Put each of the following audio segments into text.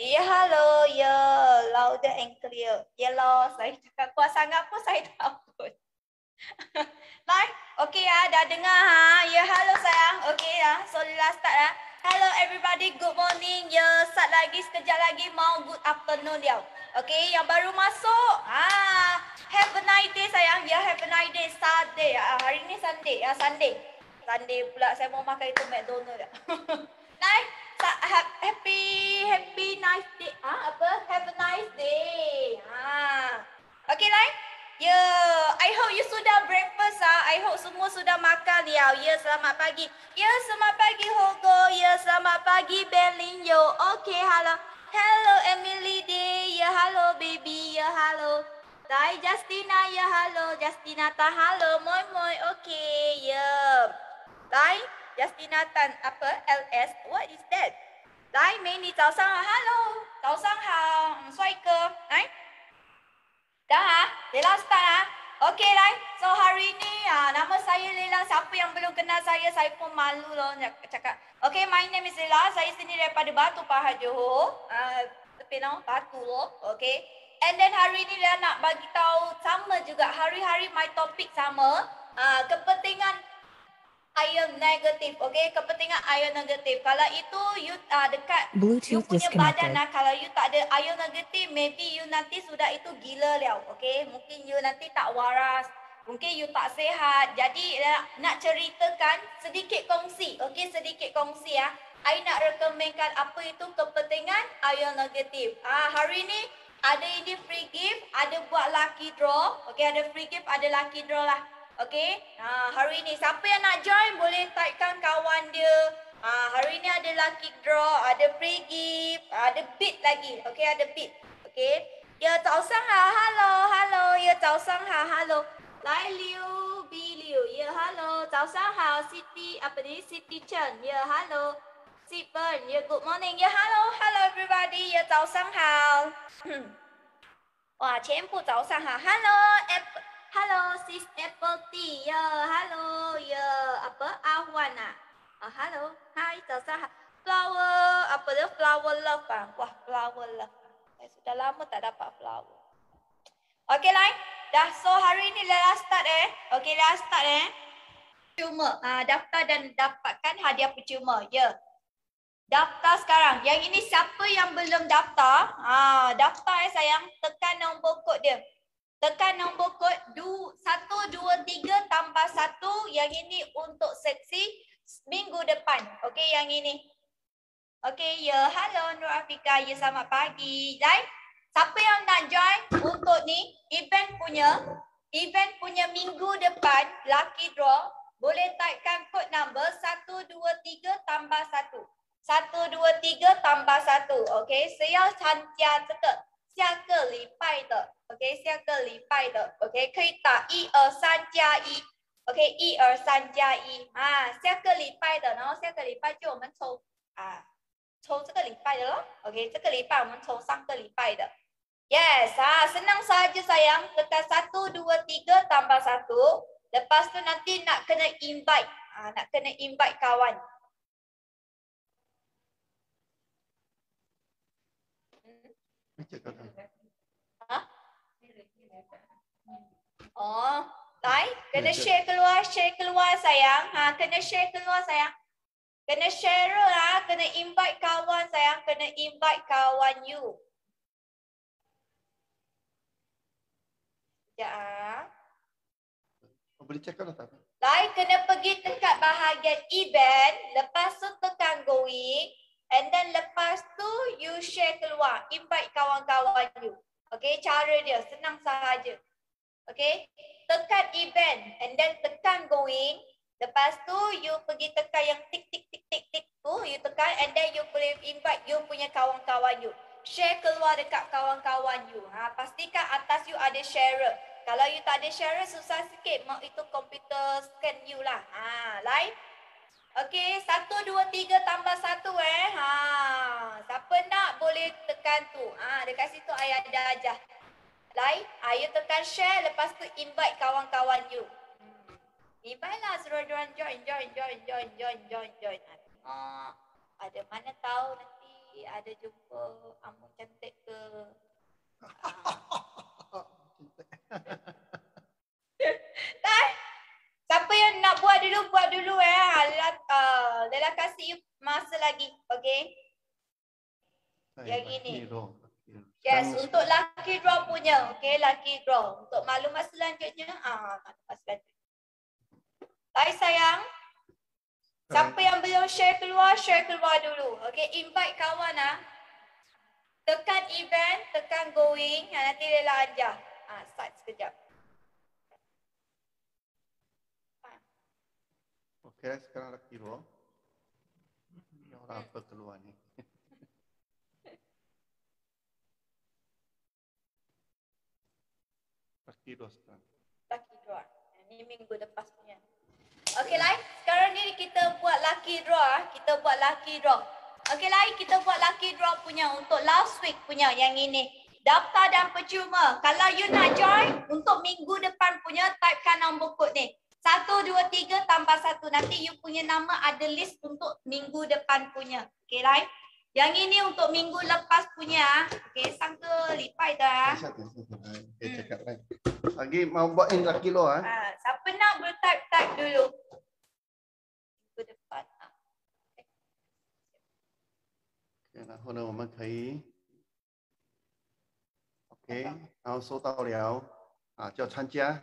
Ya, halo. Ya, louder and clear. Ya, lo. Saya cakap kuat sangat pun saya takut. Live? Okey ya, dah dengar ha? Ya, halo sayang. Okey ya, so let's start ya. Hello everybody, good morning. Ya, start lagi sekejap lagi mau good afternoon dia. Okey, yang baru masuk. Have a nice day sayang. Ya, have a nice day. Saturday. Hari ni Sunday. Sunday. Sunday pula saya mau makan itu McDonald ya. Live? Happy nice day. Apa? Have a nice day. Okey live? Ya, I hope you sudah breakfast I hope semua sudah makan ya. Ya, selamat pagi. Ya, selamat pagi Hogo. Ya, selamat pagi Belinyo. Okey, halo. Hello Emily Day. Ya, halo baby. Ya, halo. Tai Justina. Ya, halo. Justina Tan. Halo. Moi moi. Okey, ya. Tai Justina Tan apa? LS. What is that? Tai Mei ni 早上好 Hello. 早上好。帅哥。来。Dah Lela start Okey lah. So hari ni nama saya Lela. Siapa yang belum kenal saya pun malu loh cakap. Okey, my name is Lela. Saya sini daripada Batu Pahat Johor. Tapi Batu loh. Okey. And then hari ni Lela nak bagi tahu sama juga hari-hari my topik sama. Kepentingan ion negatif, okey, kepentingan ion negatif. Kalau itu you dekat Bluetooth you punya disconnected. badan kalau you tak ada ion negatif, maybe you nanti sudah itu gila liao, okey. Mungkin you nanti tak waras, mungkin you tak sihat. Jadi nak ceritakan sedikit kongsi, okey, sedikit kongsi ya. I nak rekomenkan apa itu kepentingan ion negatif. Hari ni ada ini free gift, ada buat lucky draw, okey, ada free gift, ada lucky draw lah. Okey, hari ni siapa yang nak join boleh typekan kawan dia. Hari ni ada lucky draw, ada free gift, ada bid lagi. Okey, ada bid. Okey. Ya, 早上好 hello. Ya, 早上好 hello. Lai Liu, Bi Liu. Ya, hello. 早上好 Siti, apa ni? Siti Chen. Ya, hello. Sipen. Ya, good morning. Ya, hello everybody. Ya, 早上好。哇，全部早上好 hello Apple。Hello sis Apple Tea. Ya, hello. Ya, apa? Awan hello. Hai, 早上好. Flower, apa dia? Flower love Wah, flower love. Saya sudah lama tak dapat flower. Okey lah. Dah, so hari ni Lela start Okey, Lela start Cuma daftar dan dapatkan hadiah percuma. Ya. Daftar sekarang. Yang ini siapa yang belum daftar? Daftar sayang. Tekan nombor kod dia. Tekan nombor kod 123 tambah 1. Yang ini untuk seksi minggu depan. Okey, yang ini. Okey, ya. Halo Nur Afika. Ya, selamat pagi. Live. Siapa yang nak join untuk ni event punya minggu depan lucky draw, boleh typekan kod number 123 tambah 1. 123 tambah 1. Okey, saya 参加这个下个礼拜的 OK， 下个礼拜的 OK， 可以打1、2、3加1 OK， 1、2、3加1下个礼拜的，然后下个礼拜就我们抽抽这个礼拜的咯 OK， 这个礼拜我们抽上个礼拜的 Yes, senang saja sayang. Tekan 1, 2, 3 tambah 1. Lepas tu nanti nak kena invite. Nak kena invite kawan. Oh, like kena share keluar sayang. Kena share keluar sayang. Kena share kena invite kawan sayang, kena invite kawan you. Sekejap Boleh cakap lah tak? Like kena pergi dekat bahagian event, lepas tu tekan going, and then lepas tu you share keluar, invite kawan-kawan you. Okay, cara dia senang sahaja. Okay, tekan event and then tekan going. Lepas tu you pergi tekan yang tik tu, you tekan and then you boleh invite you punya kawan-kawan you. Share keluar dekat kawan-kawan you. Pastikan atas you ada sharer. Kalau you tak ada sharer susah sikit, mau itu komputer scan you lah. Live. Okay, 1, 2, 3 tambah 1 siapa nak boleh tekan tu. Dekat situ ayah ada ajar. Like, you tekan share, lepas tu invite kawan-kawan you. Invite lah, suruh diorang join. Ada mana tahu nanti ada jumpa dah kasih you masa lagi. Okay. Yang ini. Yes, untuk lucky draw punya. Okay, lucky draw. Untuk maklumat selanjutnya. Maklumat selanjutnya. Baik sayang. Siapa yang belum share keluar dulu. Okay, invite kawan Tekan event, tekan going. Nanti Lela ajar. Start sekejap. Okay, sekarang lucky draw. Orang apa keluar ni? Lucky draw sekarang. Lucky draw. Ini minggu lepas punya. Okay, Lai. Sekarang ni kita buat lucky draw. Kita buat lucky draw. Okay, Lai. Kita buat lucky draw punya untuk last week punya yang ini. Daftar dan percuma. Kalau you nak join untuk minggu depan punya, typekan nombor kod ni. 1, 2, 3 tambah 1. Nanti you punya nama ada list untuk minggu depan punya. Okay, Lai. Yang ini untuk minggu lepas punya. Okay, sangka lipai dah. Okay, cakap lain. Lagi mau buat in lucky draw Siapa nak type dulu. Minggu depan. 然后呢，我们可以 OK， 然后收到了就参加。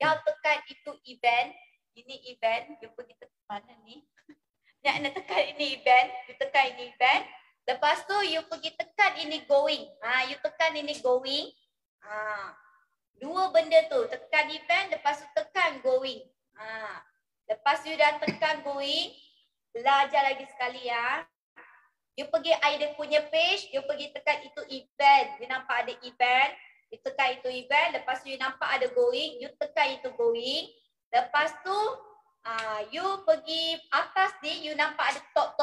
Yang tekan itu event. Ini event. You pergi tekan mana ni? Nak tekan ini event. You tekan ini event. Lepas tu you pergi tekan ini going. You tekan ini going. Dua benda tu. Tekan event. Lepas tu tekan going. Lepas you dah tekan going. Belajar lagi sekali ya. You pergi ada punya page. You pergi tekan itu event. You nampak ada event. You tekan itu event. Lepas tu you nampak ada going. You tekan itu going. Lepas tu you pergi atas ni. You nampak ada tok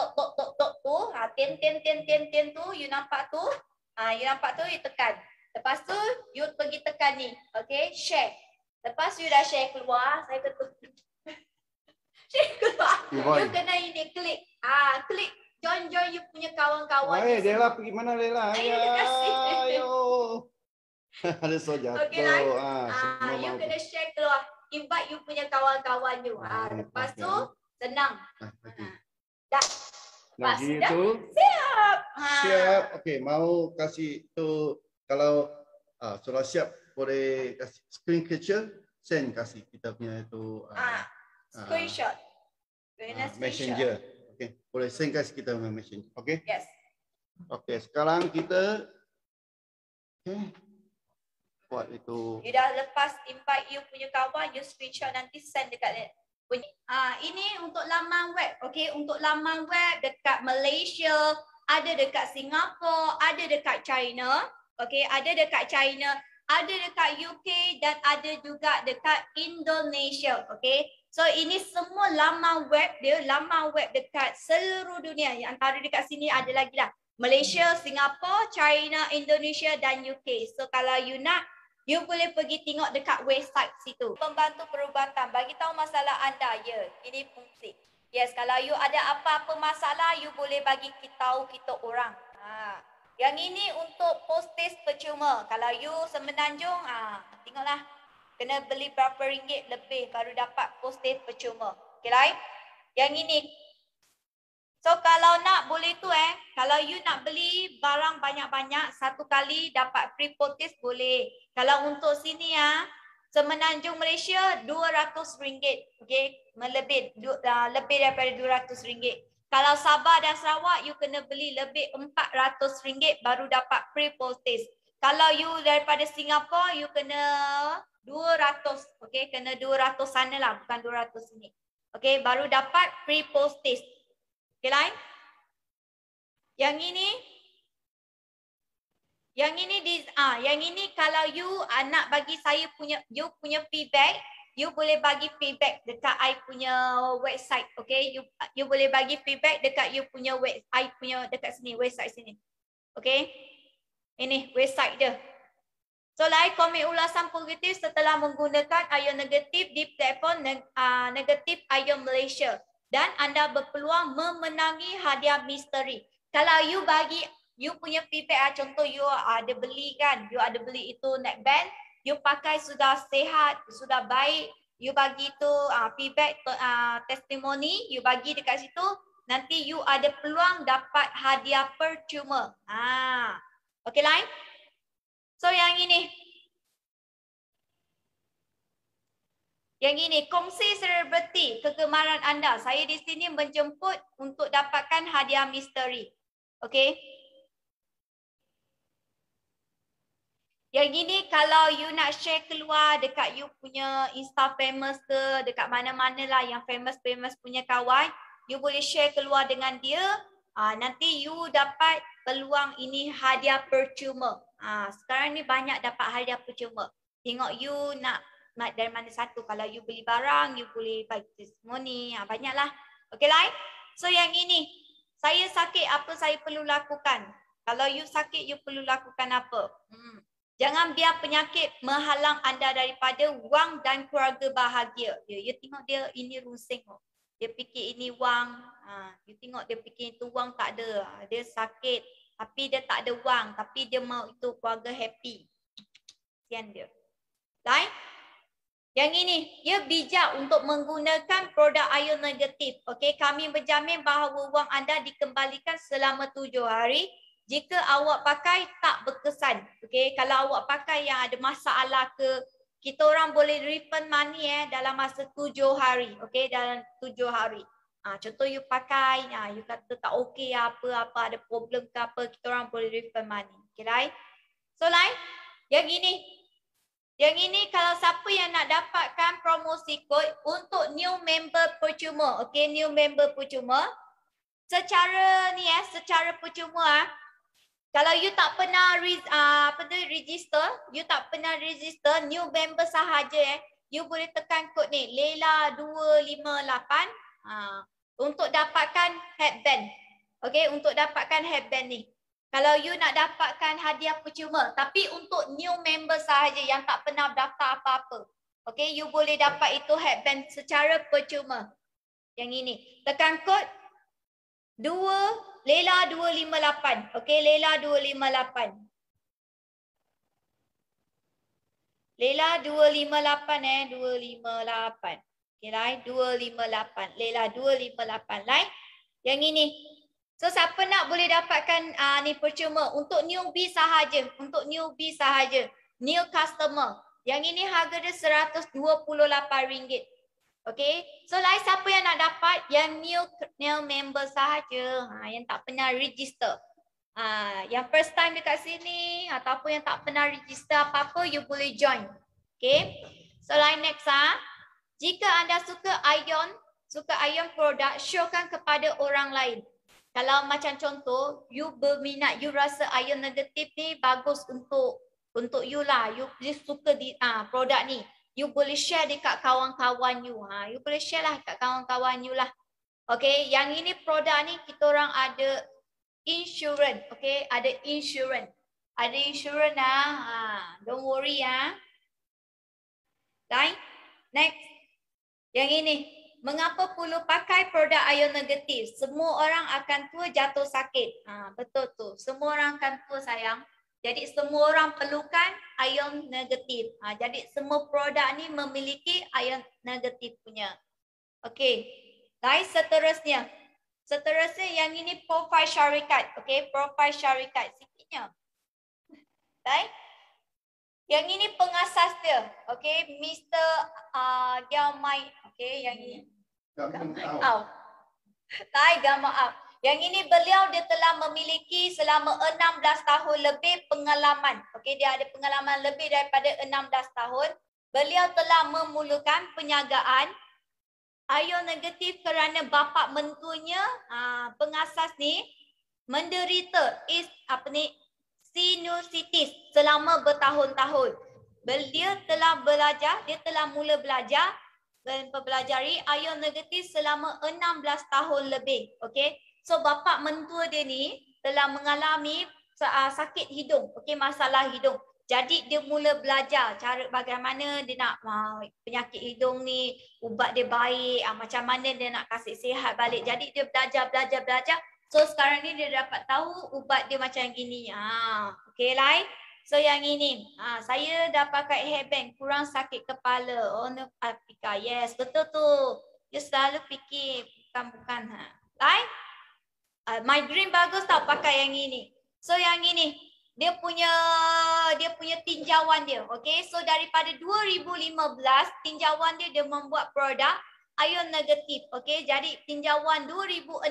tu. Ten tu. You nampak tu. You nampak tu you tekan. Lepas tu you pergi tekan ni. Okay. Share. Lepas you dah share keluar. Saya ketuk. Share keluar. You kena ini klik. Klik. Join you punya kawan-kawan. Lela pergi mana Lela? Terima kasih. Ayo. Ada so jatuh. Okay, you kena share keluar. Invite you punya kawan-kawan you. Lepas tu senang. Dah. Lepas dah. Siap. Siap. Okey, mau kasih tu kalau sudah siap boleh kasih screen capture, send kasih kita punya itu screenshot. Messenger. Okey, boleh send kasih kita punya messenger. Okey? Yes. Okey, sekarang kita buat itu. You dah lepas invite you punya kawan, you screenshot nanti send dekat ini untuk laman web. Okey, untuk laman web dekat Malaysia, ada dekat Singapura, ada dekat China. Okey, ada dekat China, ada dekat UK dan ada juga dekat Indonesia. Okey. So ini semua laman web dia, laman web dekat seluruh dunia. Yang antara dekat sini ada lagi lah. Malaysia, Singapura, China, Indonesia dan UK. So kalau you nak, you boleh pergi tengok dekat website situ. Pembantu perubatan, bagi tahu masalah anda. Ya, ini fungsi. Yes, kalau you ada apa-apa masalah, you boleh bagi tahu kita orang. Yang ini untuk postage percuma. Kalau you Semenanjung, tengoklah. Kena beli berapa ringgit lebih baru dapat postage percuma. Okay, right? Yang ini. So kalau nak boleh tu kalau you nak beli barang banyak-banyak, satu kali dapat free postage boleh. Kalau untuk sini Semenanjung Malaysia RM200. Okay, lebih daripada RM200. Kalau Sabah dan Sarawak, you kena beli lebih RM400 baru dapat free postage. Kalau you daripada Singapura, you kena 200. Okay, kena 200 sana lah, bukan 200 sini. Okay, baru dapat free postage. Okay, lain? Yang ini kalau you nak bagi saya you punya feedback, you boleh bagi feedback dekat I punya website. Okay, you boleh bagi feedback dekat you punya I punya dekat sini, website sini. Okay, ini website dia. So, like, komen ulasan positif setelah menggunakan ion negatif di platform negatif ion Malaysia. Dan anda berpeluang memenangi hadiah misteri. Kalau you bagi, you punya feedback, contoh you ada beli kan, you ada beli itu neckband, you pakai sudah sehat, sudah baik, you bagi tu feedback, testimoni, you bagi dekat situ, nanti you ada peluang dapat hadiah percuma. Okay lain? So yang ini. Yang ini, kongsi selebriti kegemaran anda. Saya di sini menjemput untuk dapatkan hadiah misteri. Okay. Yang ini kalau you nak share keluar dekat you punya Insta famous ke, dekat mana-mana lah yang famous punya kawan, you boleh share keluar dengan dia. Nanti you dapat peluang ini hadiah percuma. Sekarang ni banyak dapat hadiah percuma. Tengok you nak dari mana satu. Kalau you beli barang, you boleh bagi testimoni. Banyaklah. Okay lah. So yang ini, saya sakit, apa saya perlu lakukan? Kalau you sakit, you perlu lakukan apa? Jangan biar penyakit menghalang anda daripada wang dan keluarga bahagia. You tengok dia ini rusing. Dia fikir ini wang. You tengok dia fikir itu wang tak ada. Dia sakit tapi dia tak ada wang. Tapi dia mau itu keluarga happy. Kesian dia. Lain? Yang ini, ia bijak untuk menggunakan produk ion negatif. Okey, kami berjamin bahawa wang anda dikembalikan selama 7 hari. Jika awak pakai tak berkesan. Okey, kalau awak pakai yang ada masalah ke, kita orang boleh refund money dalam masa 7 hari. Okey, dalam 7 hari. Contoh you pakai, you kata tak okey apa ada problem ke apa, kita orang boleh refund money. Okey, lain. So lain, yang ini. Yang ini kalau siapa yang nak dapatkan promosi kod untuk new member percuma. Okey, new member percuma. Secara ni secara percuma kalau you tak pernah register, you tak pernah register new member sahaja you boleh tekan kod ni Lela 258 untuk dapatkan headband. Okey, untuk dapatkan headband ni. Kalau you nak dapatkan hadiah percuma, tapi untuk new member sahaja yang tak pernah daftar apa-apa. Okey, you boleh dapat itu headband secara percuma. Yang ini. Tekan kod Lela 258. Okey, Lela 258. Lela 258 258. Okey, lain 258. Lela 258 lain. Yang ini. So siapa nak boleh dapatkan ni percuma untuk newbie sahaja, untuk newbie sahaja, new customer. Yang ini harga dia RM128. Okey. So lain siapa yang nak dapat yang new member sahaja, yang tak pernah register. Yang first time dekat sini ataupun yang tak pernah register apa-apa, you boleh join. Okey. So lain next jika anda suka ion produk, showkan kepada orang lain. Kalau macam contoh, you berminat, you rasa ion negatif ni bagus untuk you lah. You suka di produk ni. You boleh share dekat kawan-kawan you. You boleh share lah dekat kawan-kawan you lah. Okay, yang ini produk ni kita orang ada insurance. Okay, ada insurance. Ada insurance don't worry Lain. Next. Yang ini. Mengapa perlu pakai produk ion negatif? Semua orang akan tua jatuh sakit. Betul tu. Semua orang akan tua sayang. Jadi semua orang perlukan ion negatif. Jadi semua produk ni memiliki ion negatif punya. Okey. Lain seterusnya. Seterusnya yang ini profil syarikat. Okey, profil syarikat. Sikitnya. Lain. Yang ini pengasas dia. Okey, Mr. Diamai. Okey, yang ini. Gamau. Yang ini beliau dia telah memiliki selama 16 tahun lebih pengalaman. Okey, dia ada pengalaman lebih daripada 16 tahun. Beliau telah memulakan penjagaan ion negatif kerana bapa mentuanya pengasas ni menderita sinusitis selama bertahun-tahun. Dia telah belajar, dia telah mula belajar dan mempelajari ion negatif selama 16 tahun lebih. Okey. So bapa mentua dia ni telah mengalami sakit hidung, okey, masalah hidung. Jadi dia mula belajar cara bagaimana dia nak penyakit hidung ni ubat dia baik, macam mana dia nak kasih sihat balik. Jadi dia belajar. So sekarang ni dia dapat tahu ubat dia macam gini. Okey lain. So yang ini, saya dah pakai hairband, kurang sakit kepala. Oh, no, Afika. Yes, betul tu. You selalu fikir bukan. Right? Migraine bagus tau pakai yang ini. So yang ini, dia punya tinjauan dia. Okay, so daripada 2015, tinjauan dia membuat produk ion negatif. Okay, jadi tinjauan 2016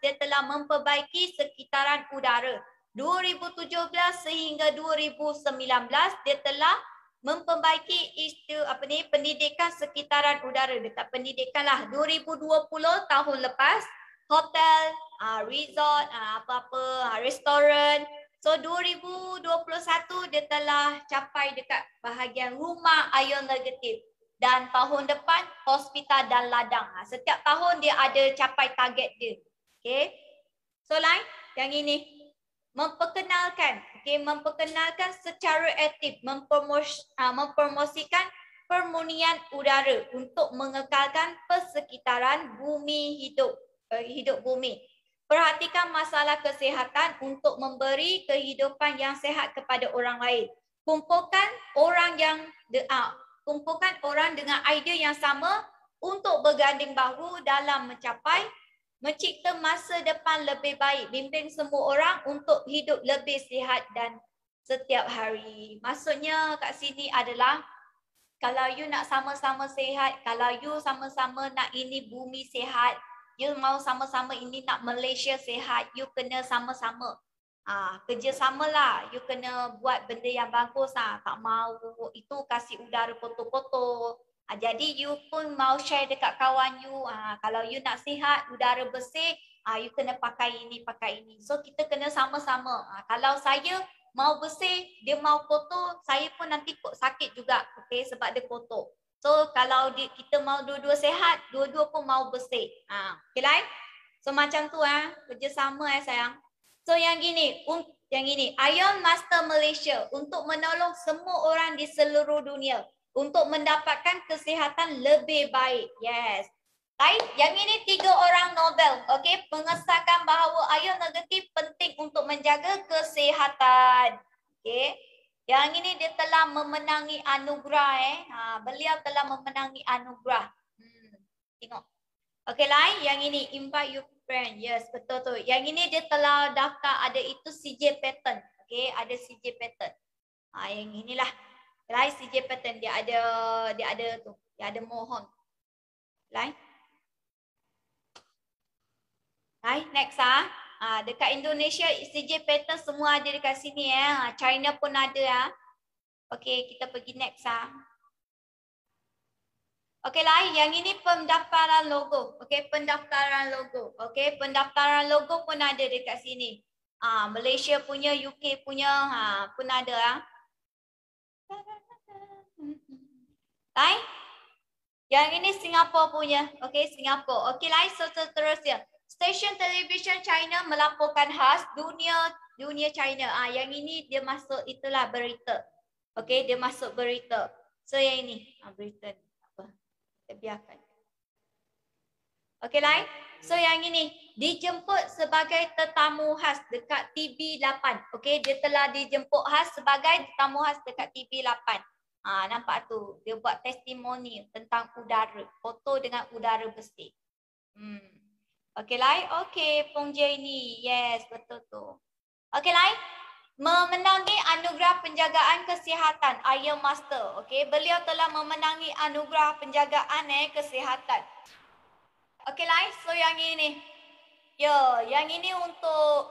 dia telah memperbaiki sekitaran udara. 2017 sehingga 2019 dia telah memperbaiki pendidikan sekitaran udara. Dekat pendidikan lah 2020 tahun lepas, hotel, resort, restoran. So 2021 dia telah capai dekat bahagian rumah ion negatif. Dan tahun depan hospital dan ladang. Setiap tahun dia ada capai target dia. Okay. So lain yang ini. Memperkenalkan secara aktif, mempromosikan permurnian udara untuk mengekalkan persekitaran bumi hidup bumi. Perhatikan masalah kesihatan untuk memberi kehidupan yang sehat kepada orang lain. Kumpulkan orang dengan idea yang sama untuk berganding bahu dalam mencipta masa depan lebih baik. Bimbing semua orang untuk hidup lebih sihat dan setiap hari. Maksudnya kat sini adalah kalau you nak sama-sama sihat, kalau you sama-sama nak ini bumi sihat, you mau sama-sama ini nak Malaysia sihat, you kena sama-sama. Kerjasama lah. You kena buat benda yang bagus lah. Tak mau itu kasih udara kotor-kotor. Jadi you pun mau share dekat kawan you. Kalau you nak sihat, udara bersih, you kena pakai ini. So kita kena sama-sama. Kalau saya mau bersih, dia mau kotor, saya pun nanti sakit juga. Okay, sebab dia kotor. So kalau kita mau dua-dua sihat, dua-dua pun mau bersih. Okay lain? So macam tu kerjasama sayang. So yang gini, Ion Master Malaysia untuk menolong semua orang di seluruh dunia untuk mendapatkan kesihatan lebih baik. Yes. Baik, yang ini 3 orang Nobel. Okey, mengesahkan bahawa ion negatif penting untuk menjaga kesihatan. Okey. Yang ini dia telah memenangi anugerah beliau telah memenangi anugerah. Tengok. Okey, lain yang ini invite your friend. Yes, betul tu. Yang ini dia telah daftar ada itu CJ pattern. Okey, ada CJ pattern. Yang inilah. Lain CJ pattern dia ada mohon. Lain. Lain next dekat Indonesia CJ pattern semua ada dekat sini China pun ada Okey, kita pergi next Okey, lain yang ini pendaftaran logo. Okey, pendaftaran logo. Okey, pendaftaran logo pun ada dekat sini. Malaysia punya, UK punya pun ada Lain. Yang ini Singapura punya. Okey, Singapura. Okey, lain seterusnya. Stesen televisyen China melaporkan khas dunia China. Yang ini dia masuk itulah berita. Okey, dia masuk berita. So yang ini berita apa? Kita biarkan. Okey, lain. So yang ini dijemput sebagai tetamu khas dekat TV8. Okey, dia telah dijemput khas sebagai tetamu khas dekat TV8. Nampak tu, dia buat testimoni tentang udara, foto dengan udara bersih. Okey, lain. Okey, Pong Jenny. Yes, betul tu. Okey, lain. Memenangi anugerah penjagaan kesihatan Ion Master. Okey, beliau telah memenangi anugerah penjagaan kesihatan. Okey, lain. So yang ini. Yang ini untuk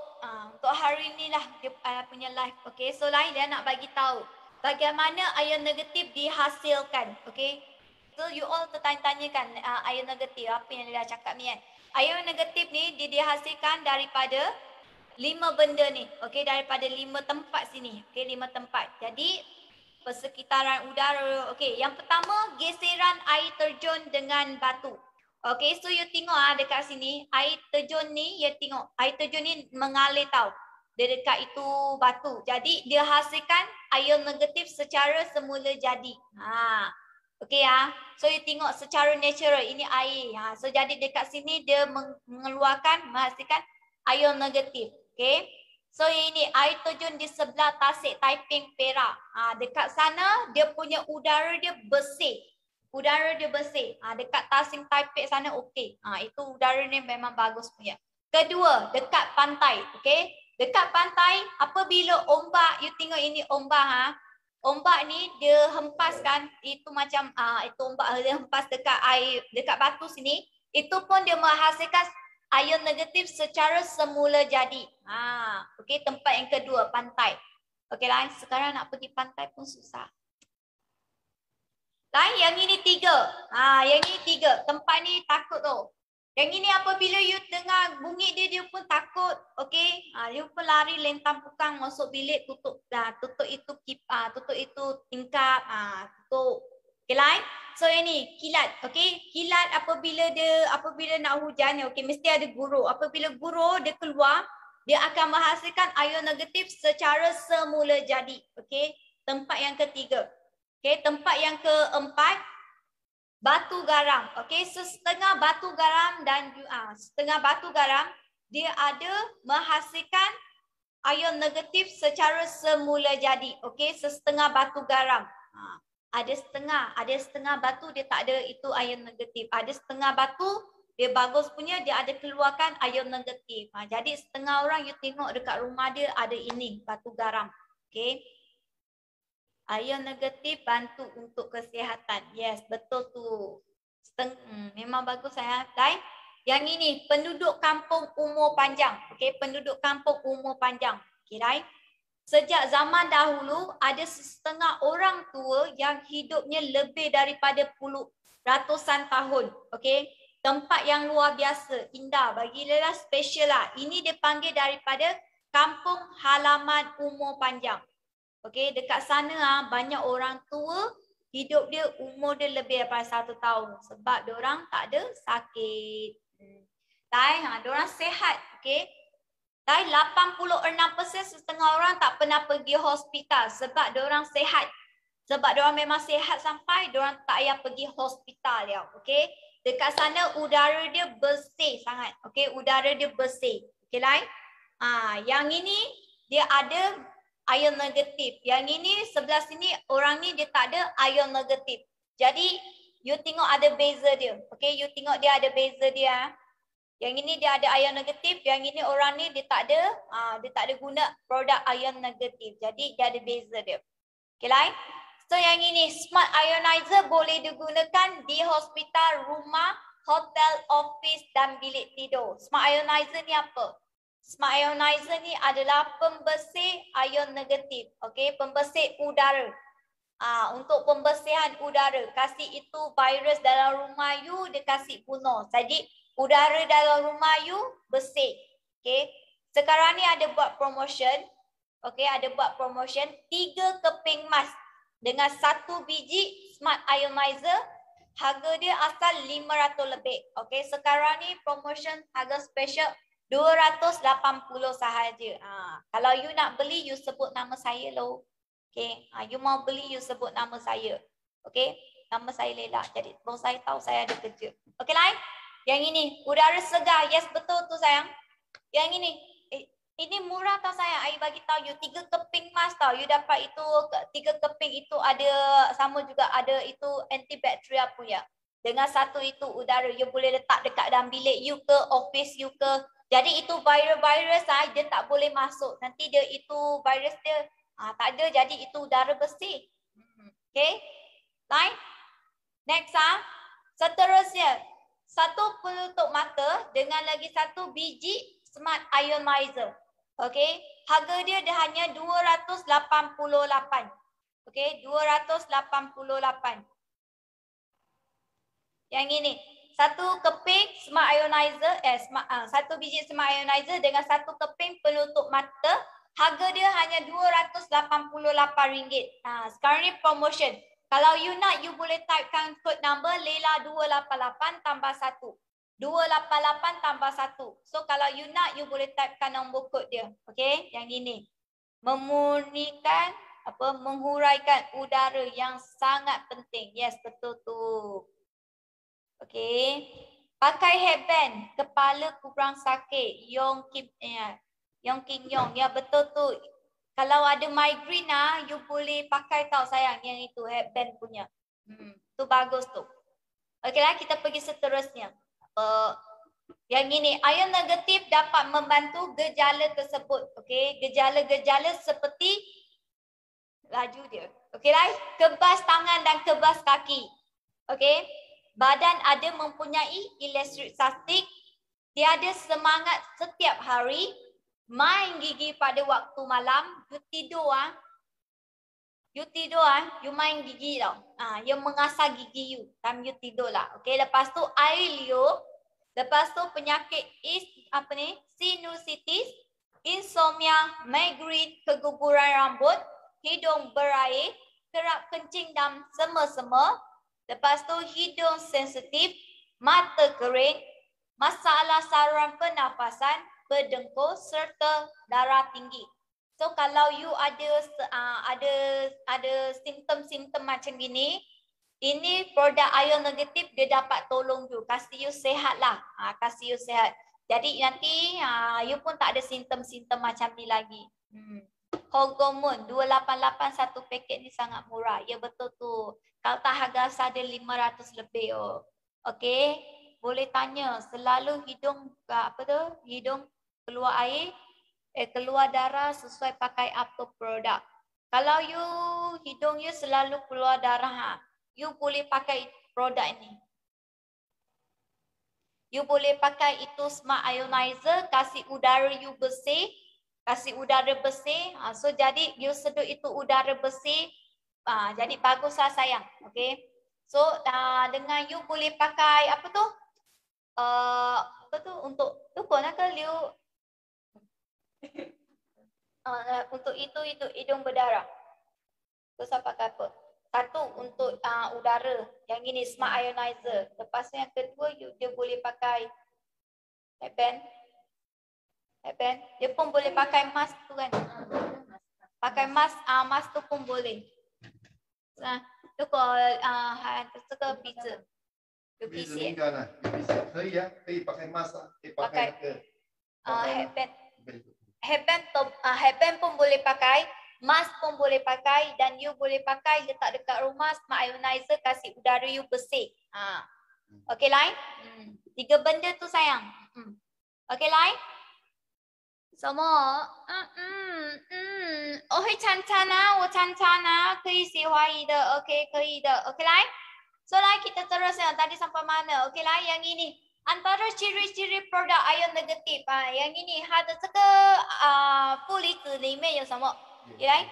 hari ini lah dia punya live. Okey, so lain dia nak bagi tahu bagaimana ion negatif dihasilkan. Okey. So you all tertanya-tanyakan ion negatif apa yang dia dah cakap ni kan. Ion negatif ni dia dihasilkan daripada 5 benda ni. Okey, daripada 5 tempat sini. Okey, 5 tempat. Jadi persekitaran udara. Okey, yang pertama geseran air terjun dengan batu. Okey, so you tengok dekat sini air terjun ni, you tengok air terjun ni mengalir tau. Dia dekat itu batu. Jadi dia hasilkan ion negatif secara semula jadi. Okey So you tengok secara natural ini air. So jadi dekat sini dia menghasilkan ion negatif. Okey. So ini air terjun di sebelah Tasik Taiping Perak. Dekat sana dia punya udara dia bersih. Udara dia bersih. Dekat Tasik Taiping sana okey. Itu udara ni memang bagus punya. Kedua, dekat pantai, okey. Dekat pantai apabila ombak, you tengok ini ombak Ombak ni dia hempaskan itu macam itu ombak dia hempas dekat air dekat batu sini. Itu pun dia menghasilkan ion negatif secara semula jadi. Okey, tempat yang kedua pantai. Okey lah, sekarang nak pergi pantai pun susah. Lain yang ini 3. Yang ini 3. Tempat ni takut tu. Yang ini apabila you dengar bunyi dia pun takut. Okey, you pun lari lentang pukang masuk bilik, tutup itu tutup itu tingkap, tutup. Okey lain. So yang ni kilat, okey. Kilat apabila nak hujan, okey mesti ada guru. Apabila guru dia keluar, dia akan menghasilkan ion negatif secara semula jadi. Okey. Tempat yang ketiga. Okey, tempat yang keempat batu garam. Okey, setengah batu garam dan setengah batu garam dia ada menghasilkan ion negatif secara semula jadi. Okey, setengah batu garam. Ada setengah batu dia tak ada itu ion negatif. Ada setengah batu dia bagus punya dia ada keluarkan ion negatif. Jadi setengah orang you tengok dekat rumah dia ada ini batu garam. Okey. Ion negatif bantu untuk kesihatan. Yes, betul tu. Memang bagus saya. Lain. Yang ini penduduk kampung umur panjang. Okey, penduduk kampung umur panjang. Okey, right? Sejak zaman dahulu ada setengah orang tua yang hidupnya lebih daripada ratusan tahun. Okey. Tempat yang luar biasa, indah, bagilah special lah. Ini dipanggil daripada kampung halaman umur panjang. Okey, dekat sana banyak orang tua hidup dia umur dia lebih daripada 1 tahun sebab diorang tak ada sakit. Diorang sihat, okey. 86% setengah orang tak pernah pergi hospital sebab diorang sihat. Sebab diorang memang sihat sampai diorang tak payah pergi hospital ya, okey. Dekat sana udara dia bersih sangat, okey. Udara dia bersih. Okey lain. Yang ini dia ada ion negatif. Yang ini sebelah sini orang ni dia tak ada ion negatif. Jadi you tengok ada beza dia. Okey, you tengok dia ada beza dia. Yang ini dia ada ion negatif, yang ini orang ni dia tak ada guna produk ion negatif. Jadi dia ada beza dia. Okey lain. So yang ini smart ionizer boleh digunakan di hospital, rumah, hotel, office dan bilik tidur. Smart ionizer ni apa? Smart ionizer ni adalah pembersih ion negatif. Okey, pembersih udara. Untuk pembersihan udara. Kasih itu virus dalam rumah you, dia kasih bunuh. Jadi udara dalam rumah you bersih. Okey. Sekarang ni ada buat promotion. Okey, ada buat promotion 3 keping mask dengan 1 biji smart ionizer. Harga dia asal 500 lebih. Okey, sekarang ni promotion harga special 280 sahaja. Kalau you nak beli, you sebut nama saya loh. Okay. You mau beli, you sebut nama saya. Okay. Nama saya Lela. Jadi, bos saya tahu saya ada kerja. Okay, lain. Yang ini, udara segar. Yes, betul tu sayang. Yang ini, ini murah tau sayang. I bagi tahu you 3 keping mas tau. You dapat itu 3 keping itu ada sama juga ada itu antibakteria punya. Dengan 1 itu udara you boleh letak dekat dalam bilik you ke, office you ke. Jadi itu virus dia tak boleh masuk. Nanti dia itu virus dia tak ada. Jadi itu udara bersih. Okay. Lain. Next seterusnya. 1 penutup mata dengan lagi 1 biji smart ionizer. Okay. Harga dia hanya 288. Okay. 288. Yang ini. 1 keping smart ionizer, 1 biji smart ionizer dengan 1 keping penutup mata. Harga dia hanya RM288. Sekarang ni promotion. Kalau you nak, you boleh typekan code number Lela 288 tambah 1. 288 tambah 1. So kalau you nak, you boleh typekan nombor kod dia. Okay, yang ini. Memurnikan, menghuraikan udara yang sangat penting. Yes, betul tu. Okey. Pakai headband, kepala kurang sakit. Yong Kim Yong King Yong. Ya betul tu. Kalau ada migraine you boleh pakai tau sayang yang itu headband punya. Tu bagus tu. Okeylah, kita pergi seterusnya. Yang ini, ion negatif dapat membantu gejala tersebut. Okey, gejala-gejala seperti laju dia. Okeylah, kebas tangan dan kebas kaki. Okey, badan ada mempunyai elektrik statik. Dia ada semangat setiap hari. Main gigi pada waktu malam. You tidur you main gigi tau. You mengasah gigi you time you tidur lah. Okey, lepas tu air liur. Lepas tu penyakit sinusitis, insomnia, migraine, keguguran rambut, hidung berair, kerap kencing dan sema-sema. Lepas tu hidung sensitif, mata kering, masalah saluran pernafasan, berdengkur serta darah tinggi. So kalau you ada simptom-simptom macam gini, ini produk ion negatif dia dapat tolong you, kasih you sehat lah. Kasih you sehat. Jadi nanti you pun tak ada simptom-simptom macam ni lagi. Hogomon 288 satu paket ni sangat murah. Ya betul tu. Kalau tak harga ada 500 lebih. Okey. Boleh tanya selalu hidung hidung keluar air, keluar darah sesuai pakai apa produk. Kalau you hidung you selalu keluar darah, you boleh pakai produk ini. You boleh pakai itu Smart Ionizer, kasih udara you bersih, So jadi you sedut itu udara bersih, jadi baguslah sayang. Okay. So dengan you boleh pakai apa tu? Untuk tu kau nak ke liu? Untuk itu hidung berdarah. Tu saya pakai apa? Satu untuk udara, yang ini Smart Ionizer. Lepas tu yang kedua dia boleh pakai headband. Dia pun boleh pakai mask tu kan. Pakai mask, mask tu pun boleh. Tu kau tu ke pizza. 鼻子敏感了，可以啊，可以pakai mask，可以pakai headband. Headband pun boleh pakai, mask pun boleh pakai, dan you boleh pakai letak dekat rumah Smart Ionizer, kasih udara you bersih. Okey lain? 3 benda tu sayang. Okey lain? Semua. 我会参参啊，我参参啊，可以喜欢的 ，OK 可以的 ，OK 来。So lah kita terusnya tadi sampai mana? Okey lah yang ini. Antara ciri-ciri produk ion negatif. Yang ini ada 这个负离子里面有什么？ Okay,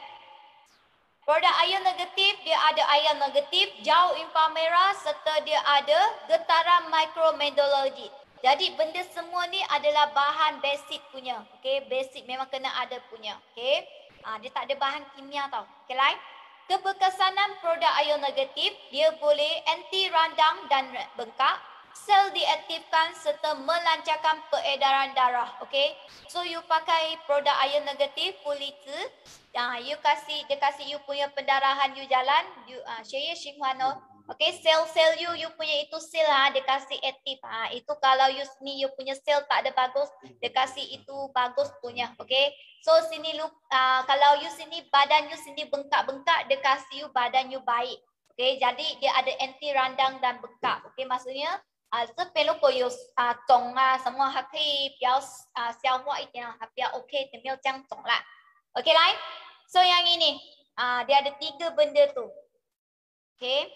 produk ion negatif dia ada ion negatif, jauh inframerah serta dia ada getaran mikrometeorologi. Jadi benda semua ni adalah bahan basic punya. Okey, basic memang kena ada punya. Okey. Dia tak ada bahan kimia tau. Okey lah. Keberkesanan produk ion negatif, dia boleh anti radang dan bengkak, sel diaktifkan serta melancarkan peredaran darah. Okey. So you pakai produk ion negatif pulitzi, dia kasih you punya pendarahan you jalan, you syaya shinghwano. Okey, sel-sel you punya itu sel dia kasih aktif. Itu kalau you sini you punya sel tak ada bagus, dia kasih itu bagus punya. Okey. So sini kalau you sini badan you sini bengkak-bengkak, dia kasih you badan you baik. Okey, jadi dia ada anti radang dan bengkak. Okey, maksudnya 这边如果有肿什么还可以比较消化一点，还比较 OK， 没有这样肿啦。OK 来 ，so yang ini dia ada 3 benda tu. Okay.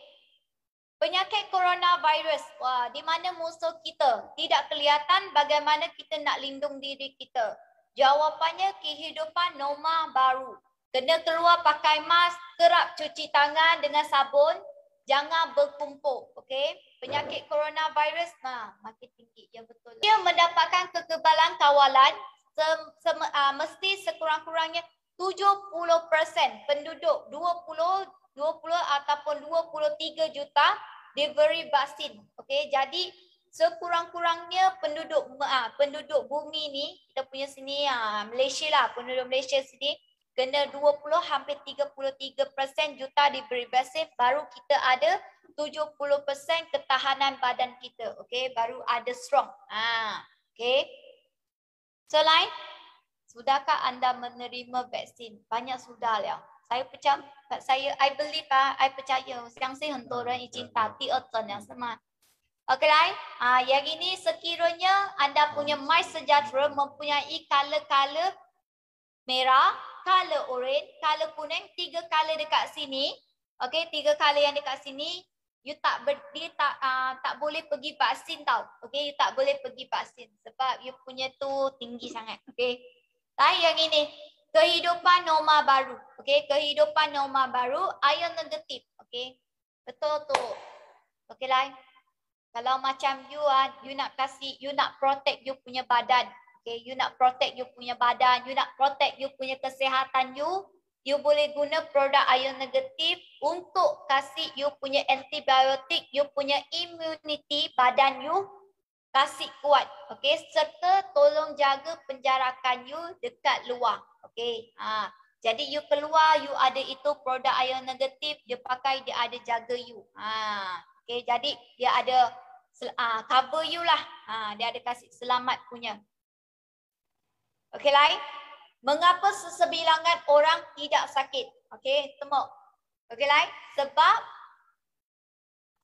Penyakit coronavirus, di mana musuh kita? Tidak kelihatan, bagaimana kita nak lindung diri kita? Jawapannya kehidupan norma baru. Kena keluar pakai mask, kerap cuci tangan dengan sabun, jangan berkumpul. Okey, penyakit coronavirus makin tinggi, ya betul. Dia mendapatkan kekebalan kawalan mesti sekurang-kurangnya 70% penduduk 20 ataupun 23 juta diberi vaksin. Okey, jadi sekurang-kurangnya penduduk bumi ni, kita punya sini Malaysia lah, penduduk Malaysia sini kena 20 hampir 33% juta diberi vaksin, baru kita ada 70% ketahanan badan kita. Okey, baru ada strong. Okey. So lain. Sudahkah anda menerima vaksin? Banyak sudah lah. Saya percaya, I believe I percaya, 相信很多人已经打第二针了，是吗？ Okey lah. Yang ini sekiranya anda punya MySejahtera mempunyai color-color merah, color orange, color kuning, 3 color dekat sini. Okey, 3 color yang dekat sini, you tak boleh pergi vaksin tau. Okey, you tak boleh pergi vaksin sebab you punya tu tinggi sangat. Okey. Yang ini kehidupan normal baru. Okey, kehidupan normal baru, ion negatif. Okey. Betul tu. Okey lah. Kalau macam you nak kasih, you nak protect you punya badan. Okay, you nak protect you punya badan, you nak protect you punya kesihatan you boleh guna produk ion negatif untuk kasih you punya antibiotik, you punya immunity badan you kasih kuat. Okay, serta tolong jaga penjarakan you dekat luar. Okay, jadi you keluar, you ada itu produk ion negatif, dia pakai, dia ada jaga you. Okay, jadi dia ada cover you lah. Dia ada kasih selamat punya. Okay lah. Mengapa sesebilangan orang tidak sakit? Okay, tengok. Okay lah.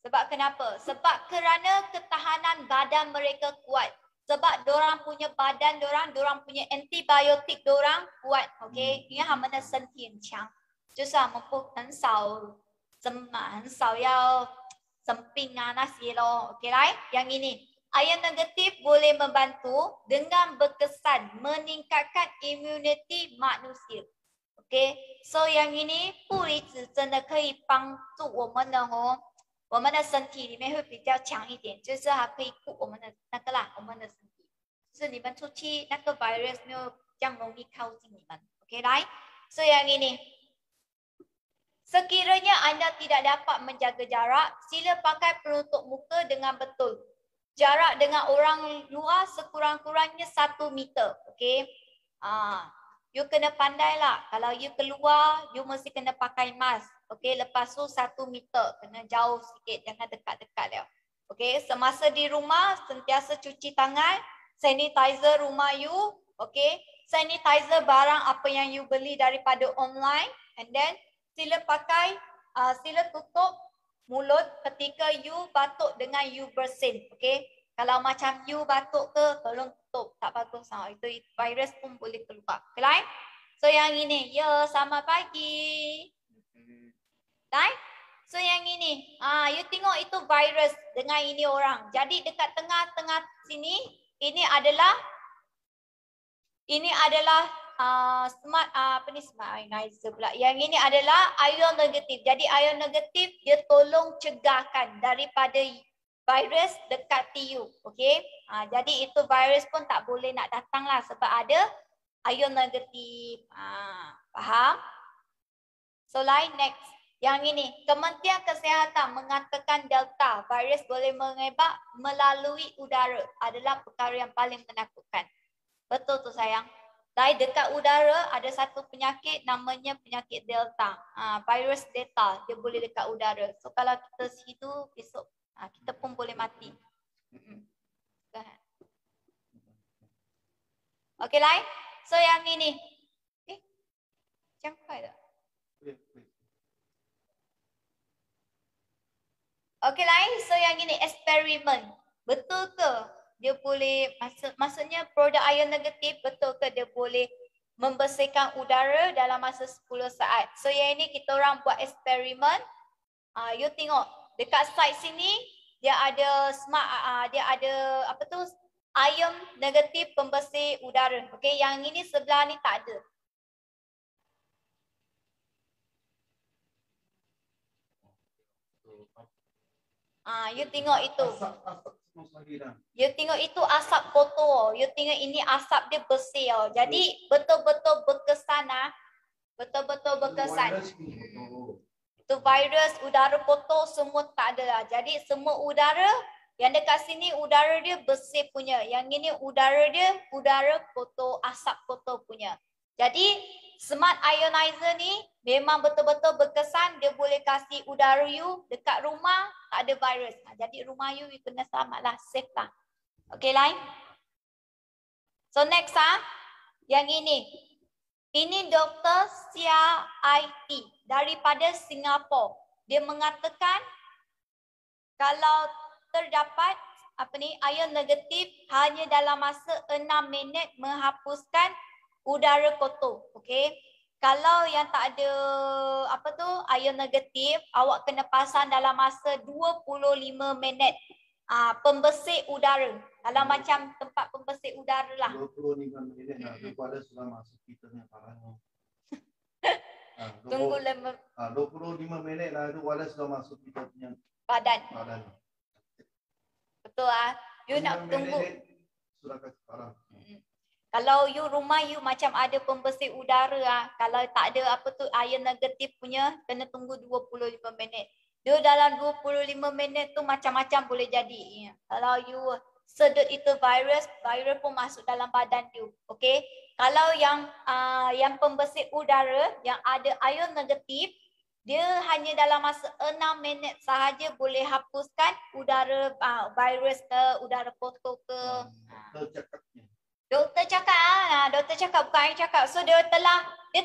Sebab kenapa? Sebab kerana ketahanan badan mereka kuat. Sebab dorang punya badan dorang punya antibiotik dorang kuat. Okay, 因为他们的身体很强，就是他们很少要生病那些咯. Okey lah. Yang ini, ion negatif boleh membantu dengan berkesan meningkatkan immunity manusia. Okey. So yang ini 负离子真的可以帮助我们的我们的身体里面会比较强一点，就是它可以顾我们的那个啦，我们的身体，就是你们出去那个 virus 没有这样容易靠近你们。Okey lah. So yang ini, sekiranya anda tidak dapat menjaga jarak, sila pakai penutup muka dengan betul. Jarak dengan orang luar sekurang-kurangnya 1 meter. Okey. You kena pandai lah. Kalau you keluar, you mesti kena pakai mask. Okey, lepas tu 1 meter. Kena jauh sikit, jangan dekat-dekat dia. Okey, semasa di rumah, sentiasa cuci tangan, sanitizer rumah you. Okey, sanitizer barang apa yang you beli daripada online, and then sila pakai, sila tutup mulut ketika you batuk dengan you bersin. Okay? Kalau macam you batuk ke, tolong tutup. Tak bagus. Itu virus pun boleh keluar. Okay, lah? So yang ini, selamat pagi. Right? So yang ini, you tengok itu virus dengan ini orang. Jadi dekat tengah-tengah sini, ini adalah smart ionizer pula. Yang ini adalah ion negatif. Jadi ion negatif dia tolong cegahkan daripada virus dekati you. Okey. Jadi itu virus pun tak boleh nak datang lah sebab ada ion negatif. Faham? So lain next. Yang ini, Kementerian Kesihatan mengatakan Delta virus boleh menyebar melalui udara adalah perkara yang paling menakutkan. Betul tu sayang. Dari dekat udara ada satu penyakit namanya penyakit Delta. Virus Delta, dia boleh dekat udara. So kalau kita situ besok kita pun boleh mati. Okey lah. So yang ini. Sampai tak? Okey lah. So yang ini eksperimen. Betul ke? Dia boleh, maksudnya produk ion negatif, betul ke dia boleh membersihkan udara dalam masa 10 saat. So yang ini kita orang buat eksperimen. You tengok dekat slide sini dia ada dia ada apa tu, ion negatif pembersih udara. Okey, yang ini sebelah ni tak ada. You tengok itu. You tengok itu asap kotor. You tengok ini asap dia bersih. Jadi betul-betul berkesan. Betul-betul berkesan. Itu virus, udara kotor semua tak ada. Jadi semua udara yang dekat sini udara dia bersih punya. Yang ini udara dia udara kotor, asap kotor punya. Jadi smart ionizer ni memang betul-betul berkesan. Dia boleh kasih udara you dekat rumah tak ada virus. Jadi rumah you kena selamat lah, safe lah. Okay, line. So next Yang ini. Ini Dr. Sia IT daripada Singapura. Dia mengatakan kalau terdapat ion negatif hanya dalam masa 6 minit menghapuskan udara kotor. Okey. Kalau yang tak ada ion negatif, awak kena pasang dalam masa 25 minit. Pembersih udara. Kalau macam tempat pembersih udara lah. 25 minit daripada sudah masuk kita punya parang. Tunggu 25 minit lah itu walau sudah masuk kita punya badan. Betul ah. You nak tunggu. Sudah kasih parang. Kalau you rumah you macam ada pembersih udara kalau tak ada ion negatif punya, kena tunggu 25 minit. Dia dalam 25 minit tu macam-macam boleh jadi. Kalau you sedut itu virus pun masuk dalam badan you. Okey. Kalau yang pembersih udara yang ada ion negatif, dia hanya dalam masa 6 minit sahaja boleh hapuskan udara virus ke, udara kotor ke. Doktor cakap bukan saya cakap. So dia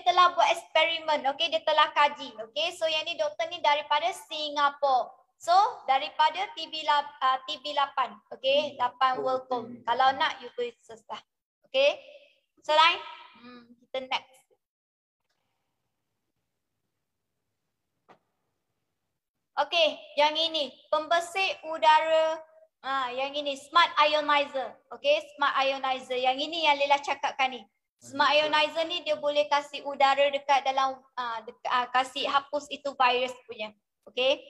telah buat eksperimen, okey, dia telah kaji, okey. So yang ni doktor ni daripada Singapura. So daripada TB8, okey, 8 Worldcom. Kalau nak you boleh search lah. Okey. Selain kita next. Okey, yang ini pembersih udara. Yang ini smart ionizer. Okey, smart ionizer. Yang ini yang Lela cakapkan ni. Smart ionizer ni dia boleh kasih udara dekat dalam kasih hapus itu virus punya. Okey.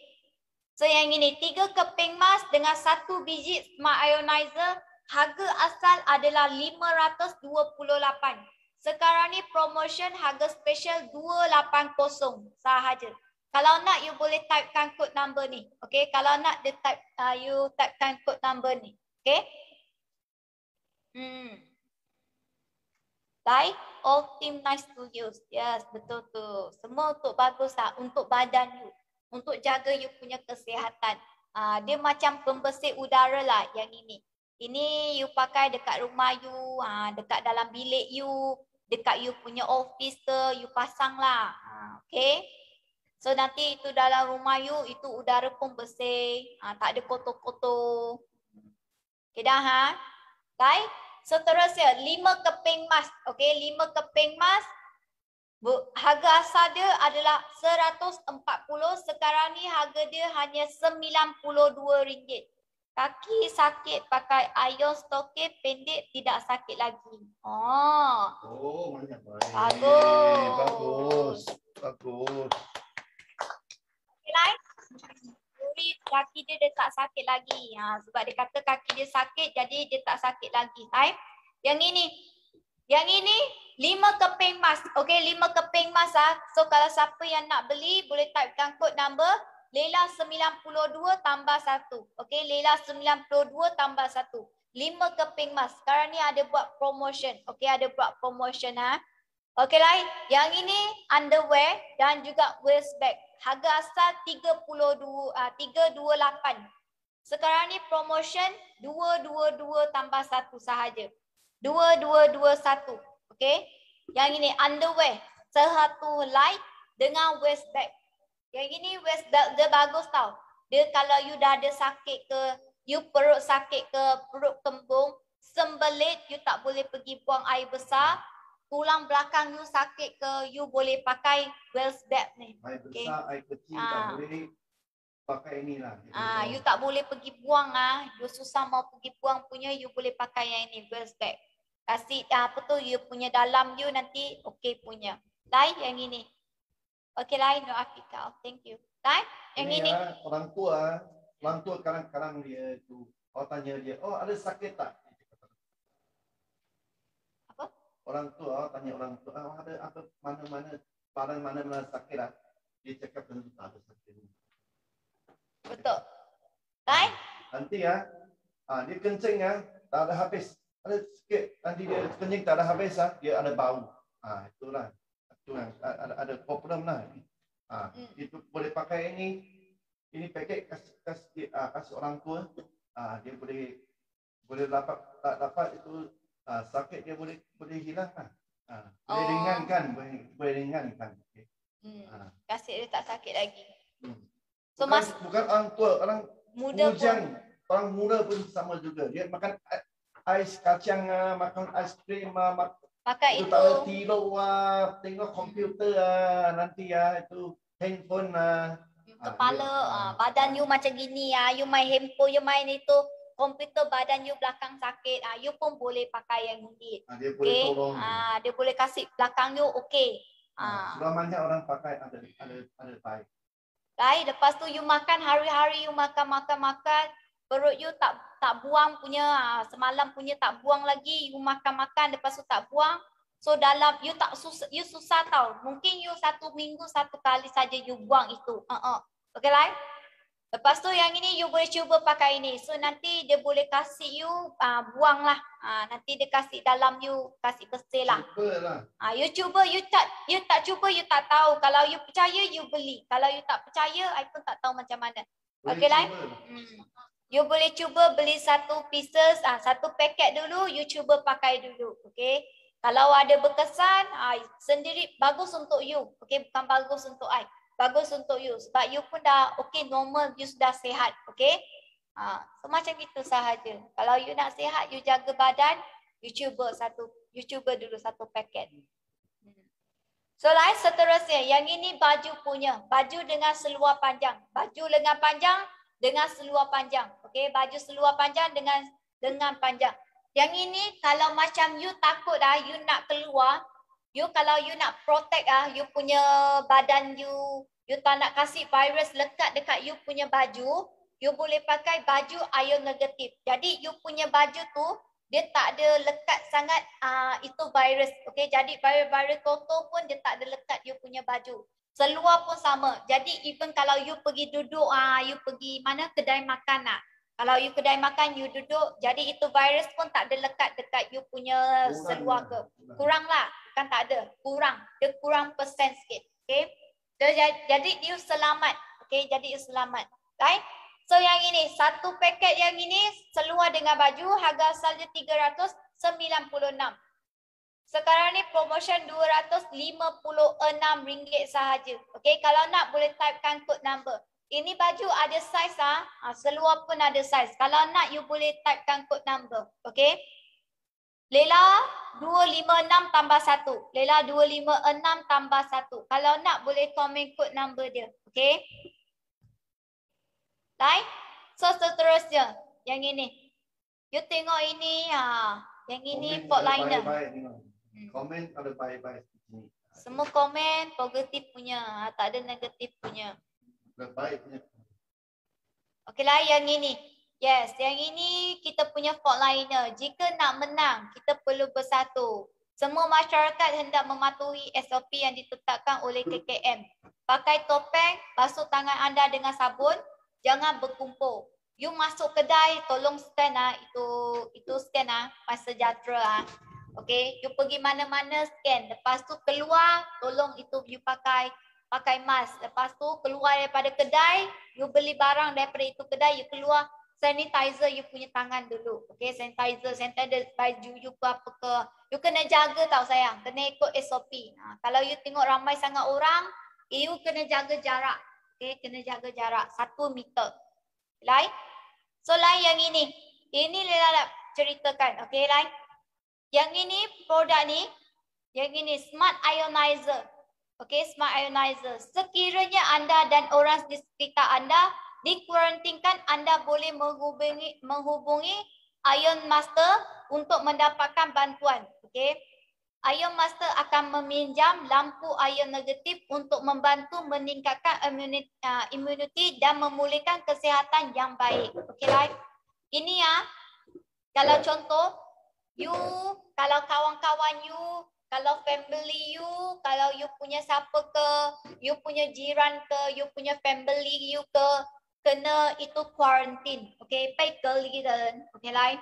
So yang ini 3 keping mask dengan 1 biji smart ionizer, harga asal adalah 528. Sekarang ni promotion harga special 280 sahaja. Kalau nak, you boleh typekan code number ni. Okay, kalau nak, you typekan code number ni. Okay. Like all team nice studios. Yes, betul tu. Semua untuk bagus lah. Untuk badan you. Untuk jaga you punya kesihatan. Dia macam pembersih udara lah yang ini. Ini you pakai dekat rumah you. Dekat dalam bilik you. Dekat you punya office ke. You pasang lah. Okay. So nanti itu dalam rumah you, itu udara pun bersih. Tak ada kotor-kotor. Okay dah Baik. So terusnya 5 keping mask. Okay, 5 keping mask. Harga asal dia adalah 140. Sekarang ni harga dia hanya RM92. Kaki sakit pakai ion stokif pendek tidak sakit lagi. Oh, banyak baik. Bagus. Lain kaki dia tak sakit lagi. Sebab dia kata kaki dia sakit, jadi dia tak sakit lagi. Yang ini 5 keping mask. Okey, 5 keping mask So kalau siapa yang nak beli boleh typekan kod number Lela 92 tambah 1. Okey, Lela 92 tambah 1. 5 keping mask. Sekarang ni ada buat promotion. Okey, ada buat promotion Okey lah, yang ini underwear dan juga waist bag. Harga asal 328. Sekarang ni promotion 222 tambah 1 sahaja. 2221. Okey. Yang ini underwear, satu light dengan waist bag. Yang ini waist bag dia bagus tau. Dia kalau you dah ada sakit ke, you perut sakit ke, perut kembung, sembelit, you tak boleh pergi buang air besar. Tulang belakang you sakit ke, you boleh pakai waist bag ni. Air besar, air kecil tak boleh pakai inilah. You tak boleh pergi buang you susah mau pergi buang punya, you boleh pakai yang ini waist bag. Kasih you punya dalam you nanti okey punya. Lain yang ini. Okey lain no Afika. Thank you. Lain yang ini. Orang tua kadang-kadang dia tu tanya dia, ada sakit tak? Orang tua tanya orang tua, ada apa mana sakit lah. Dia cakap tentu tak ada sakit. Betul. Right? Nanti dia kencing tak ada habis. Ada sikit nanti dia kencing tak ada habis dia ada bau. Itulah. Itu ada problem lah. Itu boleh pakai ini paket kasih orang tua. Dia boleh dapat itu sakit dia boleh hilang lah. Boleh ringankan, boleh ringankan. Okay. Kasih dia tak sakit lagi. So Bukan orang tua, orang muda bujang, orang muda pun sama juga. Dia makan ais kacang, makan ais krim, pakai itu. Tak ada tidur, tengok komputer, nanti itu handphone. Kepala, badan you macam gini, you main handphone, you main itu komputer, badan you belakang sakit, you pun boleh pakai yang ini. Dia boleh tolong. Dia boleh kasih belakang you okey. Selamanya orang pakai ada baik. Right? Lepas tu you makan hari-hari, you makan, perut you tak buang punya, semalam punya tak buang lagi, you makan, lepas tu tak buang. So dalam you susah tau. Mungkin you 1 minggu 1 kali saja you buang itu. Okay lah. Lepas tu yang ini you boleh cuba pakai ini. So nanti dia boleh kasih you buang lah. Nanti dia kasih dalam you, kasih bersih lah. You cuba, you tak cuba, you tak tahu. Kalau you percaya, you beli. Kalau you tak percaya, I pun tak tahu macam mana. Okay lah. You boleh cuba beli 1 pieces, 1 paket dulu, you cuba pakai dulu. Okay. Kalau ada berkesan, sendiri bagus untuk you. Okay, bukan bagus untuk I. Bagus untuk you. Sebab you pun dah okay, normal, you sudah sihat. Okay. So macam itu sahaja. Kalau you nak sihat, you jaga badan, you cuba dulu 1 paket. So lah seterusnya, yang ini baju punya. Baju dengan seluar panjang. Baju lengan panjang dengan seluar panjang. Okay, baju seluar panjang dengan lengan panjang. Yang ini kalau macam you takut you nak keluar, kalau you nak protect you punya badan you tak nak kasih virus lekat dekat you punya baju, you boleh pakai baju ion negatif. Jadi you punya baju tu dia tak ada lekat sangat itu virus. Okey, jadi virus kotor pun dia tak ada lekat you punya baju. Seluar pun sama. Jadi even kalau you pergi duduk, you pergi mana kedai makan kalau you kedai makan, you duduk, jadi itu virus pun tak ada lekat dekat you punya seluar ke. Kurang lah, bukan tak ada, kurang. Dia kurang persen sikit. Okay. Jadi you selamat. Okay, jadi you selamat. Right? So yang ini, 1 paket yang ini, seluar dengan baju, harga asalnya RM396. Sekarang ni promotion RM256 sahaja. Okay, kalau nak boleh typekan code number. Ini baju ada saiz seluar pun ada saiz. Kalau nak you boleh typekan code number. Okay. Lela 256 tambah 1. Lela 256 tambah 1. Kalau nak boleh komen code number dia. Okay. Right. So seterusnya. Yang ini. You tengok ini. Yang ini port liner. Komen ada baik-baik. Semua komen positif punya. Tak ada negatif punya. Okey lah yang ini. Yes, yang ini kita punya fault liner. Jika nak menang, kita perlu bersatu. Semua masyarakat hendak mematuhi SOP yang ditetapkan oleh KKM. Pakai topeng, basuh tangan anda dengan sabun, jangan berkumpul. You masuk kedai, tolong scan itu scan MySejahtera Okey, you pergi mana-mana scan. Lepas tu keluar, tolong itu you pakai mask. Lepas tu keluar daripada kedai, you beli barang daripada itu kedai, you keluar sanitizer you punya tangan dulu. Okay, sanitizer baju you ke apa ke. You kena jaga tau sayang, kena ikut SOP. Kalau you tengok ramai sangat orang, you kena jaga jarak. Okay, kena jaga jarak 1 meter. Lai? So Lai yang ini Lila nak ceritakan. Okay Lai? Yang ini produk ni, yang ini Smart Ionizer. Okay, Smart Ionizer. Sekiranya anda dan orang di sekitar anda dikuarantinkan, anda boleh menghubungi Ion Master untuk mendapatkan bantuan. Okay. Ion Master akan meminjam lampu ion negatif untuk membantu meningkatkan imuniti dan memulihkan kesihatan yang baik. Okay, right? Ini kalau contoh, kalau kawan-kawan you, kalau family you, kalau you punya siapa ke, you punya jiran ke, you punya family you ke, kena itu quarantine. Okay, 被隔离的人 okay 来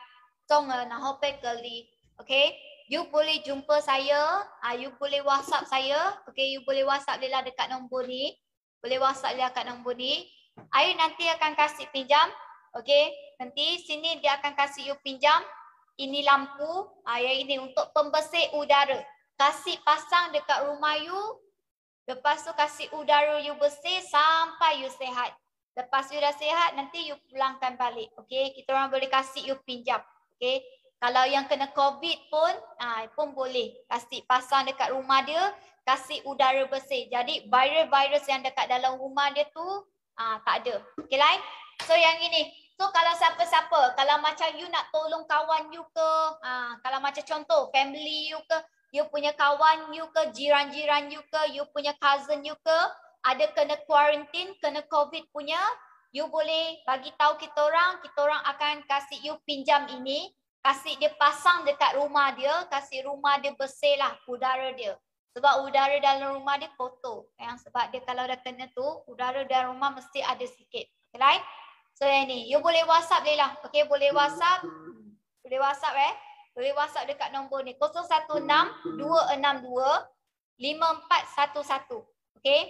中了然后被隔离 okay, you boleh jumpa saya, you boleh WhatsApp saya. Okay, you boleh WhatsApp Lila dekat nombor ni. Boleh WhatsApp Lila dekat nombor ni. I nanti akan kasih pinjam. Okay, nanti sini dia akan kasih you pinjam. Ini lampu, yang ini untuk pembersih udara. kasih pasang dekat rumah you. Lepas tu kasih udara you bersih sampai you sihat. Lepas you dah sihat, nanti you pulangkan balik. Okay, kita orang boleh kasih you pinjam. Okay, kalau yang kena COVID pun boleh kasih pasang dekat rumah dia, kasih udara bersih. Jadi virus-virus yang dekat dalam rumah dia tu tak ada. Okay, lain. So yang ini. So kalau siapa-siapa, kalau macam you nak tolong kawan you ke, kalau macam contoh family you ke, you punya kawan you ke, jiran-jiran you ke, you punya cousin you ke, ada kena quarantine, kena COVID punya, you boleh bagi tahu kita orang akan kasih you pinjam ini, kasih dia pasang dekat rumah dia, kasih rumah dia bersih lah udara dia. Sebab udara dalam rumah dia kotor. Sebab dia kalau dah kena tu, udara dalam rumah mesti ada sikit. Okay, right? So yang ni, you boleh WhatsApp dia lah. Okay, boleh WhatsApp. Boleh WhatsApp Boleh WhatsApp dekat nombor ni. 016-262-5411. Okay.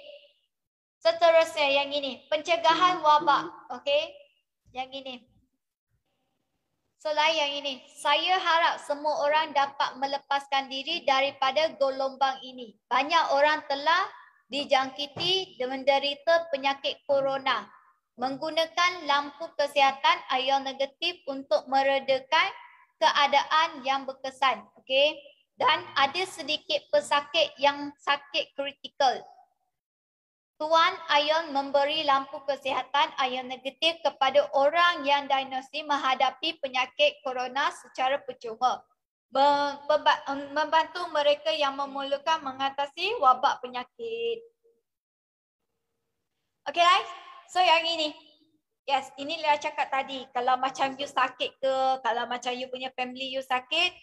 Seterusnya yang ini. Pencegahan wabak. Okay. Yang ini. Selain yang ini. Saya harap semua orang dapat melepaskan diri daripada gelombang ini. Banyak orang telah dijangkiti dan menderita penyakit corona. Menggunakan lampu kesihatan ion negatif untuk meredakan keadaan yang berkesan. Okay. Dan ada sedikit pesakit yang sakit kritikal. Tuan Ion memberi lampu kesihatan ion negatif kepada orang yang diagnosis menghadapi penyakit corona secara percuma. Membantu mereka yang memerlukan mengatasi wabak penyakit. Okay, guys. So yang ini. Yes, inilah cakap tadi. Kalau macam you sakit ke, kalau macam you punya family you sakit,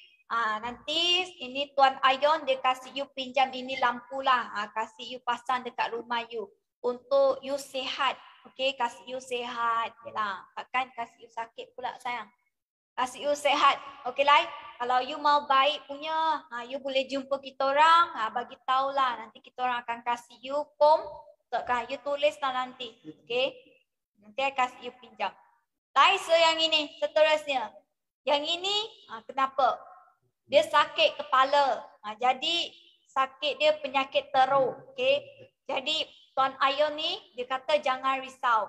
nanti ini Tuan Ion dia kasih you pinjam ini lampu lah. Kasih you pasang dekat rumah you. Untuk you sihat. Okay, kasih you sihat. Yalah, takkan kasih you sakit pula sayang. Kasih you sihat. Okay lah. Kalau you mau baik punya, you boleh jumpa kita orang. Bagi tahulah. Nanti kita orang akan kasih you form. You tulislah nanti. Okay. Nanti saya kasih you pinjam. Baik, so yang ini. Seterusnya. Yang ini, kenapa? Dia sakit kepala. Jadi, sakit dia penyakit teruk. Okay. Jadi, Tuan Ion ni, dia kata jangan risau.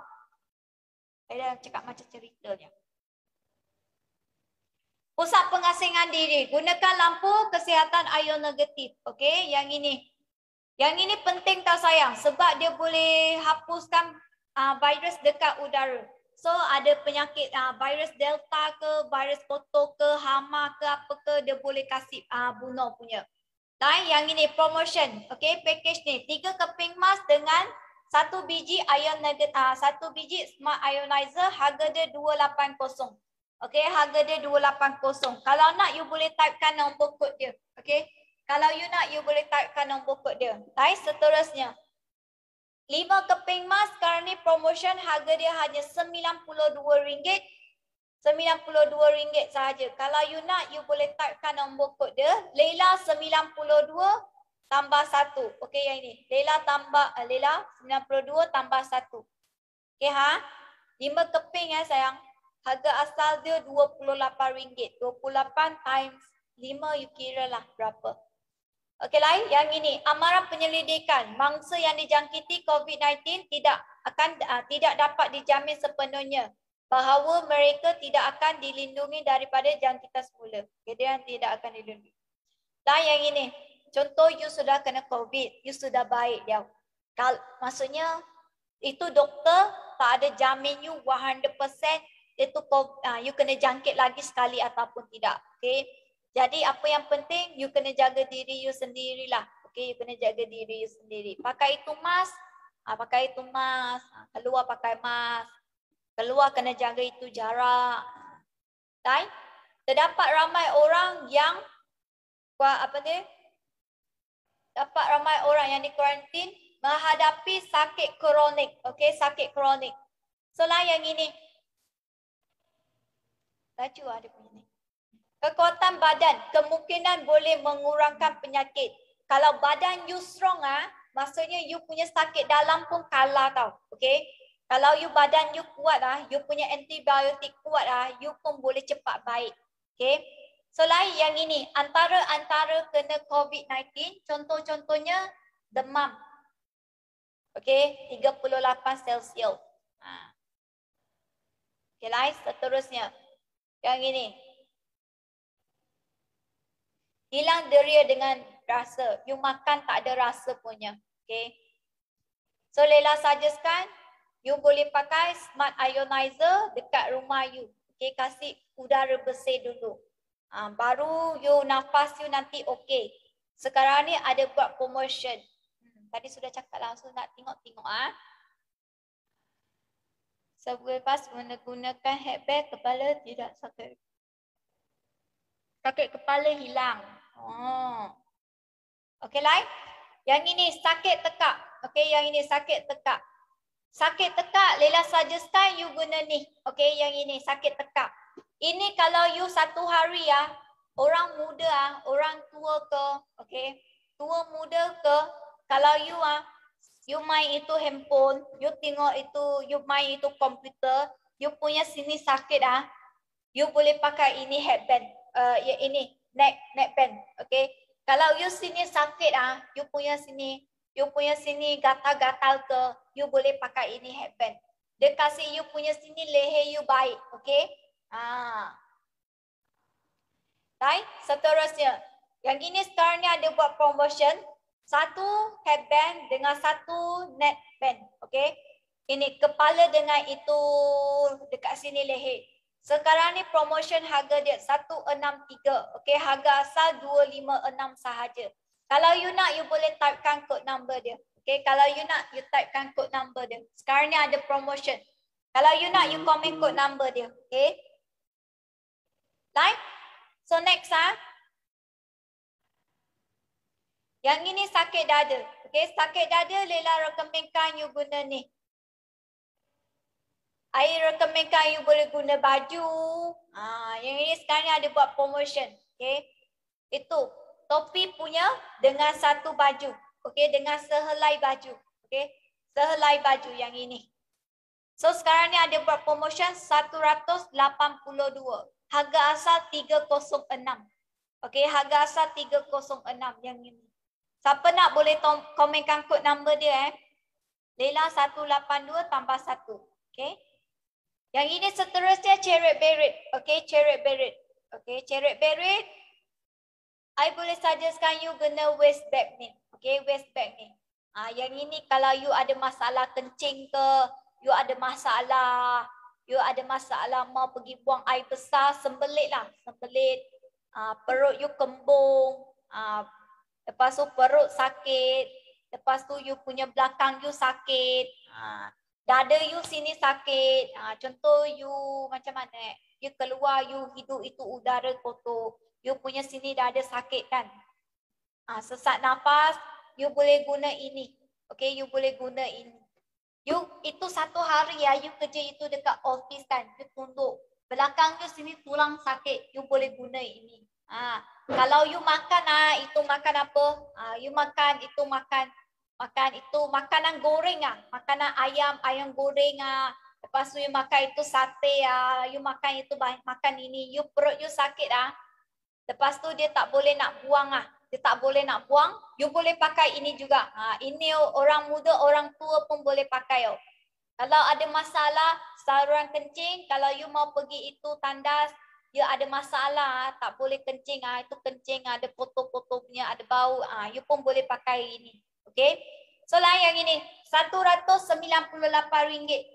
Saya dah cakap macam cerita dia. Pusat pengasingan diri. Gunakan lampu kesihatan ion negatif. Okay, yang ini. Yang ini penting tau sayang. Sebab dia boleh hapuskan virus dekat udara. So ada penyakit virus delta ke, virus kotor ke, hama ke, apa ke, dia boleh kasih bunuh punya. Dan yang ini promotion. Okay, package ni. 3 keping mask dengan 1 biji ion negatif, 1 biji smart ionizer, harga dia 280. Okay, harga dia 280. Kalau nak, you boleh typekan nombor kod dia. Okay. Kalau you nak, you boleh typekan nombor kod dia. Baik, seterusnya. 5 keping mask sekarang ni promotion harga dia hanya RM92. RM92 sahaja. Kalau you nak, you boleh typekan nombor kod dia. Leila 92 tambah 1. Okey, yang ini. Leila 92 tambah 1. Okey, 5 keping sayang. Harga asal dia RM28. 28 times 5, you kira lah berapa. Okey, lain yang ini. Amaran penyelidikan. Mangsa yang dijangkiti COVID-19 tidak dapat dijamin sepenuhnya bahawa mereka tidak akan dilindungi daripada jangkitan semula. Okay, dia tidak akan dilindungi. Dan yang ini. Contoh, you sudah kena COVID. You sudah baik dia. Maksudnya, itu doktor tak ada jamin you 100% itu you kena jangkit lagi sekali ataupun tidak. Okay. Jadi apa yang penting, you kena jaga diri you sendirilah. Okay, you kena jaga diri you sendiri. Pakai itu mask, pakai itu mask. Keluar pakai mask. Keluar kena jaga itu jarak. Dan terdapat ramai orang yang dapat ramai orang yang di kuarantin menghadapi sakit kronik. Okay, sakit kronik. Selain yang ini. Laju ada punya ni. Kekuatan badan kemungkinan boleh mengurangkan penyakit. Kalau badan you strong maksudnya you punya sakit dalam pun kalah tau. Okay. Kalau you badan you kuat you punya antibiotik kuat you pun boleh cepat baik. Okay. So lain yang ini, antara kena COVID-19, contoh-contohnya demam. Okey, 38 Celsius. Okey, lain seterusnya. Yang ini. Hilang deria dengan rasa. You makan tak ada rasa punya. Okey. So Lela suggestkan you boleh pakai smart ionizer dekat rumah you. Okey, kasih udara bersih dulu. Baru you nafas you nanti okey. Sekarang ni ada buat promotion. Tadi sudah cakap langsung nak tengok-tengok Selepas menggunakan headband, kepala tidak sakit. Sakit kepala hilang. Okey lain. Yang ini sakit tekak. Okey, yang ini sakit tekak. Sakit tekak, Lela suggestkan you guna ni. Okey, yang ini sakit tekak. Ini kalau you satu hari orang muda orang tua ke, okey, tua muda ke, kalau you main itu handphone, you tengok itu, you main itu komputer, you punya sini sakit you boleh pakai ini headband, ini neckband, okey. Kalau you sini sakit you punya sini gatal-gatal ke, you boleh pakai ini headband. Dia kasih you punya sini leher you baik, okey. Baik, seterusnya. Yang ini sekarang ni ada buat promotion. Satu headband dengan satu neckband. Okey. Ini kepala dengan itu dekat sini leher. Sekarang ni promotion harga dia 163. Okey, harga asal 256 sahaja. Kalau you nak, you boleh typekan code number dia. Okey, kalau you nak, you typekan code number dia. Sekarang ni ada promotion. Kalau you nak, you komen code number dia. Okey. Like. So next Yang ini sakit dada. Okey, sakit dada Lela rekomenkan you guna ni. I rekomenkan you boleh guna baju. Yang ini sekarang ni ada buat promotion. Okey. Itu topi punya dengan satu baju. Okey, dengan sehelai baju. Okey. Sehelai baju yang ini. So sekarang ni ada buat promotion 182. Harga asal 306. Okey, harga asal 306 yang ini. Siapa nak boleh komenkan kod number dia Lela 182 tambah 1. Okey. Yang ini seterusnya Chariot Beret. Okey, Chariot Beret. Okey, Chariot Beret. I boleh suggestkan you guna waist bag ni. Okey, waist bag ni. Yang ini kalau you ada masalah kencing ke, you ada masalah mau pergi buang air besar, sembelit lah. Sembelit. Perut you kembung. Lepas tu perut sakit. Lepas tu you punya belakang you sakit. Dada you sini sakit. Contoh you macam mana you keluar, you hidup itu udara kotor. You punya sini dada sakit kan. Sesak nafas, you boleh guna ini. Okay, you boleh guna ini. You itu satu hari you kerja itu dekat office kan. You tunduk. Belakang you sini tulang sakit. You boleh guna ini. Kalau you makan itu makan apa? You makan itu makanan goreng makanan ayam goreng Lepas tu you makan itu sate you makan itu makan ini, you perut you sakit Lepas tu dia tak boleh nak buang Dia tak boleh nak buang, you boleh pakai ini juga. Ini orang muda, orang tua pun boleh pakai. Kalau ada masalah saluran kencing, kalau you mau pergi itu tandas, you ada masalah, tak boleh kencing, itu kencing ada kotor-kotor punya, ada bau, you pun boleh pakai ini. Okey. So lah yang ini RM198.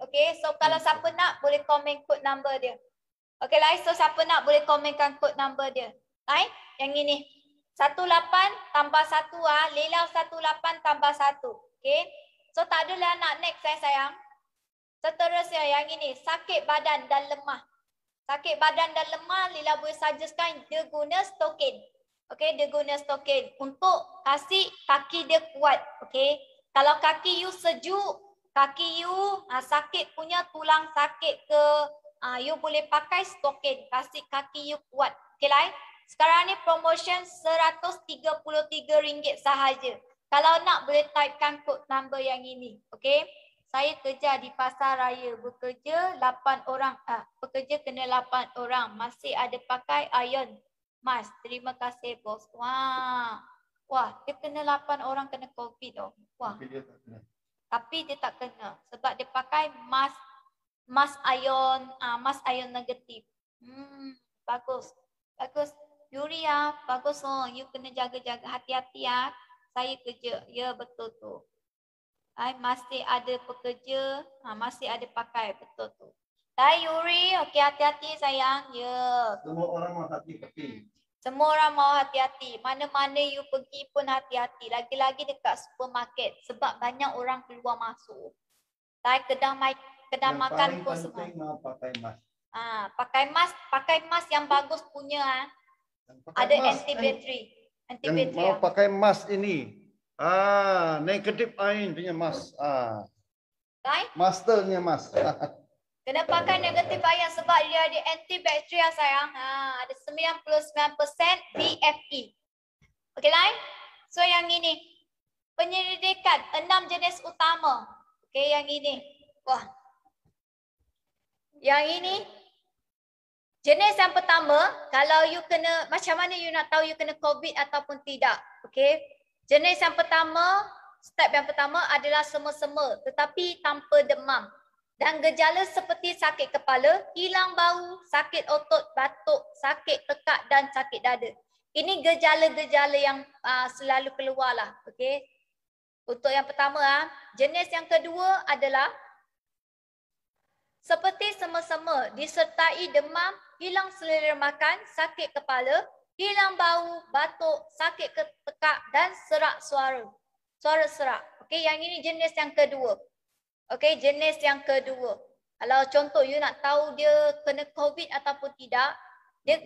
Okey. So kalau siapa nak boleh komen kod number dia. Okey lah. So siapa nak boleh komenkan kod number dia. Hai, yang ini 18 tambah 1 Lela 18 tambah 1. Okey. So tak adalah nak next sayang. Seterusnya yang ini sakit badan dan lemah. Sakit badan dan lemah, Lela boleh suggestkan dia guna stokin. Okey, dia guna stokin untuk kasih kaki dia kuat. Okey. Kalau kaki you sejuk, kaki you sakit punya tulang sakit ke, you boleh pakai stokin, kasih kaki you kuat. Okey lah. Sekarang ni promotion RM133 sahaja. Kalau nak boleh typekan kod number yang ini. Okey. Saya kerja di pasar raya, bekerja 8 orang. Bekerja kena 8 orang. Masih ada pakai iron. Mas, terima kasih bos. Wah. Wah, dia kena 8 orang kena COVID oh. Wah. Tapi dia tak kena. Tapi dia tak kena sebab dia pakai mask ion negatif. Bagus. Bagus. Yuri ya, bagus oh. You kena jaga-jaga, hati-hati ya. Saya kerja. Ya, betul tu. Masih ada pekerja, masih ada pakai, betul tu. Hai Yuri, okey hati-hati sayang. Ya. Semua orang mau hati-hati. Semua orang mau hati-hati. Mana-mana you pergi pun hati-hati. Lagi-lagi dekat supermarket sebab banyak orang keluar masuk. Hai kedai makan pun semua. Yang paling penting mau pakai mask. Pakai mask yang bagus punya. Ada anti-battery. Yang mau pakai mask ini. Negatif ion punya mask. Masternya mask. Kena pakai negatif ion sebab dia ada antibakteria sayang. Ada 99% BFE. Okey lain. So yang ini penyelidikan 6 jenis utama. Okey yang ini. Wah. Yang ini jenis yang pertama, kalau you kena, macam mana you nak tahu you kena COVID ataupun tidak. Okey. Jenis yang pertama, step yang pertama adalah sema-sema tetapi tanpa demam. Dan gejala seperti sakit kepala, hilang bau, sakit otot, batuk, sakit tekak dan sakit dada. Ini gejala-gejala yang selalu keluar lah. Okay. Untuk yang pertama, jenis yang kedua adalah seperti sema-sema, disertai demam, hilang selera makan, sakit kepala, hilang bau, batuk, sakit tekak dan serak suara. Suara serak. Okay, yang ini jenis yang kedua. Okey, jenis yang kedua. Kalau contoh you nak tahu dia kena COVID ataupun tidak, dia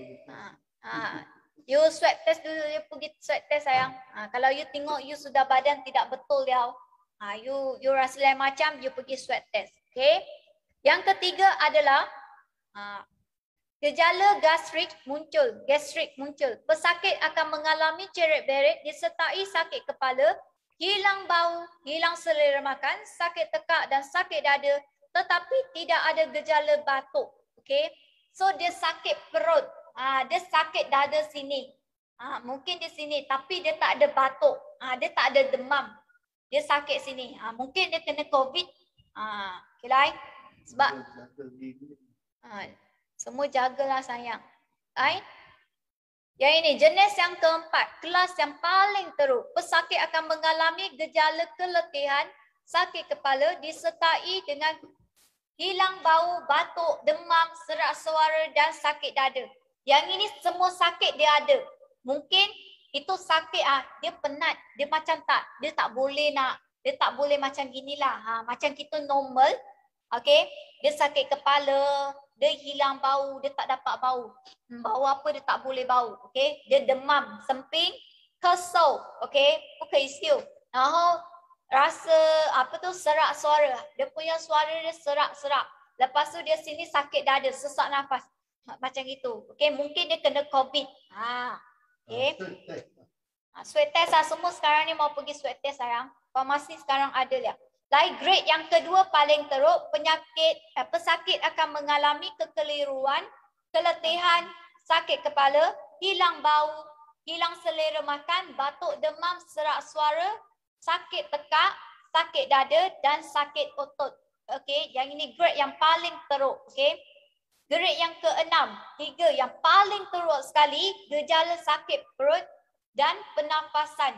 you swab test dulu, you pergi swab test sayang. Kalau you tengok you sudah badan tidak betul dia, you rasa lain macam, you pergi swab test. Okey. Yang ketiga adalah gejala gastrik muncul. Pesakit akan mengalami ceret-beret disertai sakit kepala, hilang bau, hilang selera makan, sakit tekak dan sakit dada tetapi tidak ada gejala batuk. Okey. So dia sakit perut. Dia sakit dada sini. Mungkin di sini tapi dia tak ada batuk. Dia tak ada demam. Dia sakit sini. Mungkin dia kena COVID. Okey lah. Sebab semua jagalah sayang. Right? Yang ini jenis yang keempat, kelas yang paling teruk. Pesakit akan mengalami gejala keletihan, sakit kepala disertai dengan hilang bau, batuk, demam, serak suara dan sakit dada. Yang ini semua sakit dia ada. Mungkin itu sakit dia penat, dia macam dia tak boleh macam ginilah. Macam kita normal. Okey, dia sakit kepala, dia hilang bau, dia tak dapat bau. Bau apa dia tak boleh bau. Okey, dia demam, semping, kesau. Okey, bukan istiu. Rasa serak suara. Dia punya suara dia serak-serak. Lepas tu dia sini sakit dada, sesak nafas. Macam gitu. Okey, mungkin dia kena COVID. Okey. Swab test semua sekarang ni mau pergi swab test sayang. Farmasi sekarang ada dia. Lain grade yang kedua paling teruk, pesakit akan mengalami kekeliruan, keletihan, sakit kepala, hilang bau, hilang selera makan, batuk, demam, serak suara, sakit tekak, sakit dada dan sakit otot. Okey, yang ini grade yang paling teruk. Okey. Grade yang keenam, 3 yang paling teruk sekali, gejala sakit perut dan pernafasan.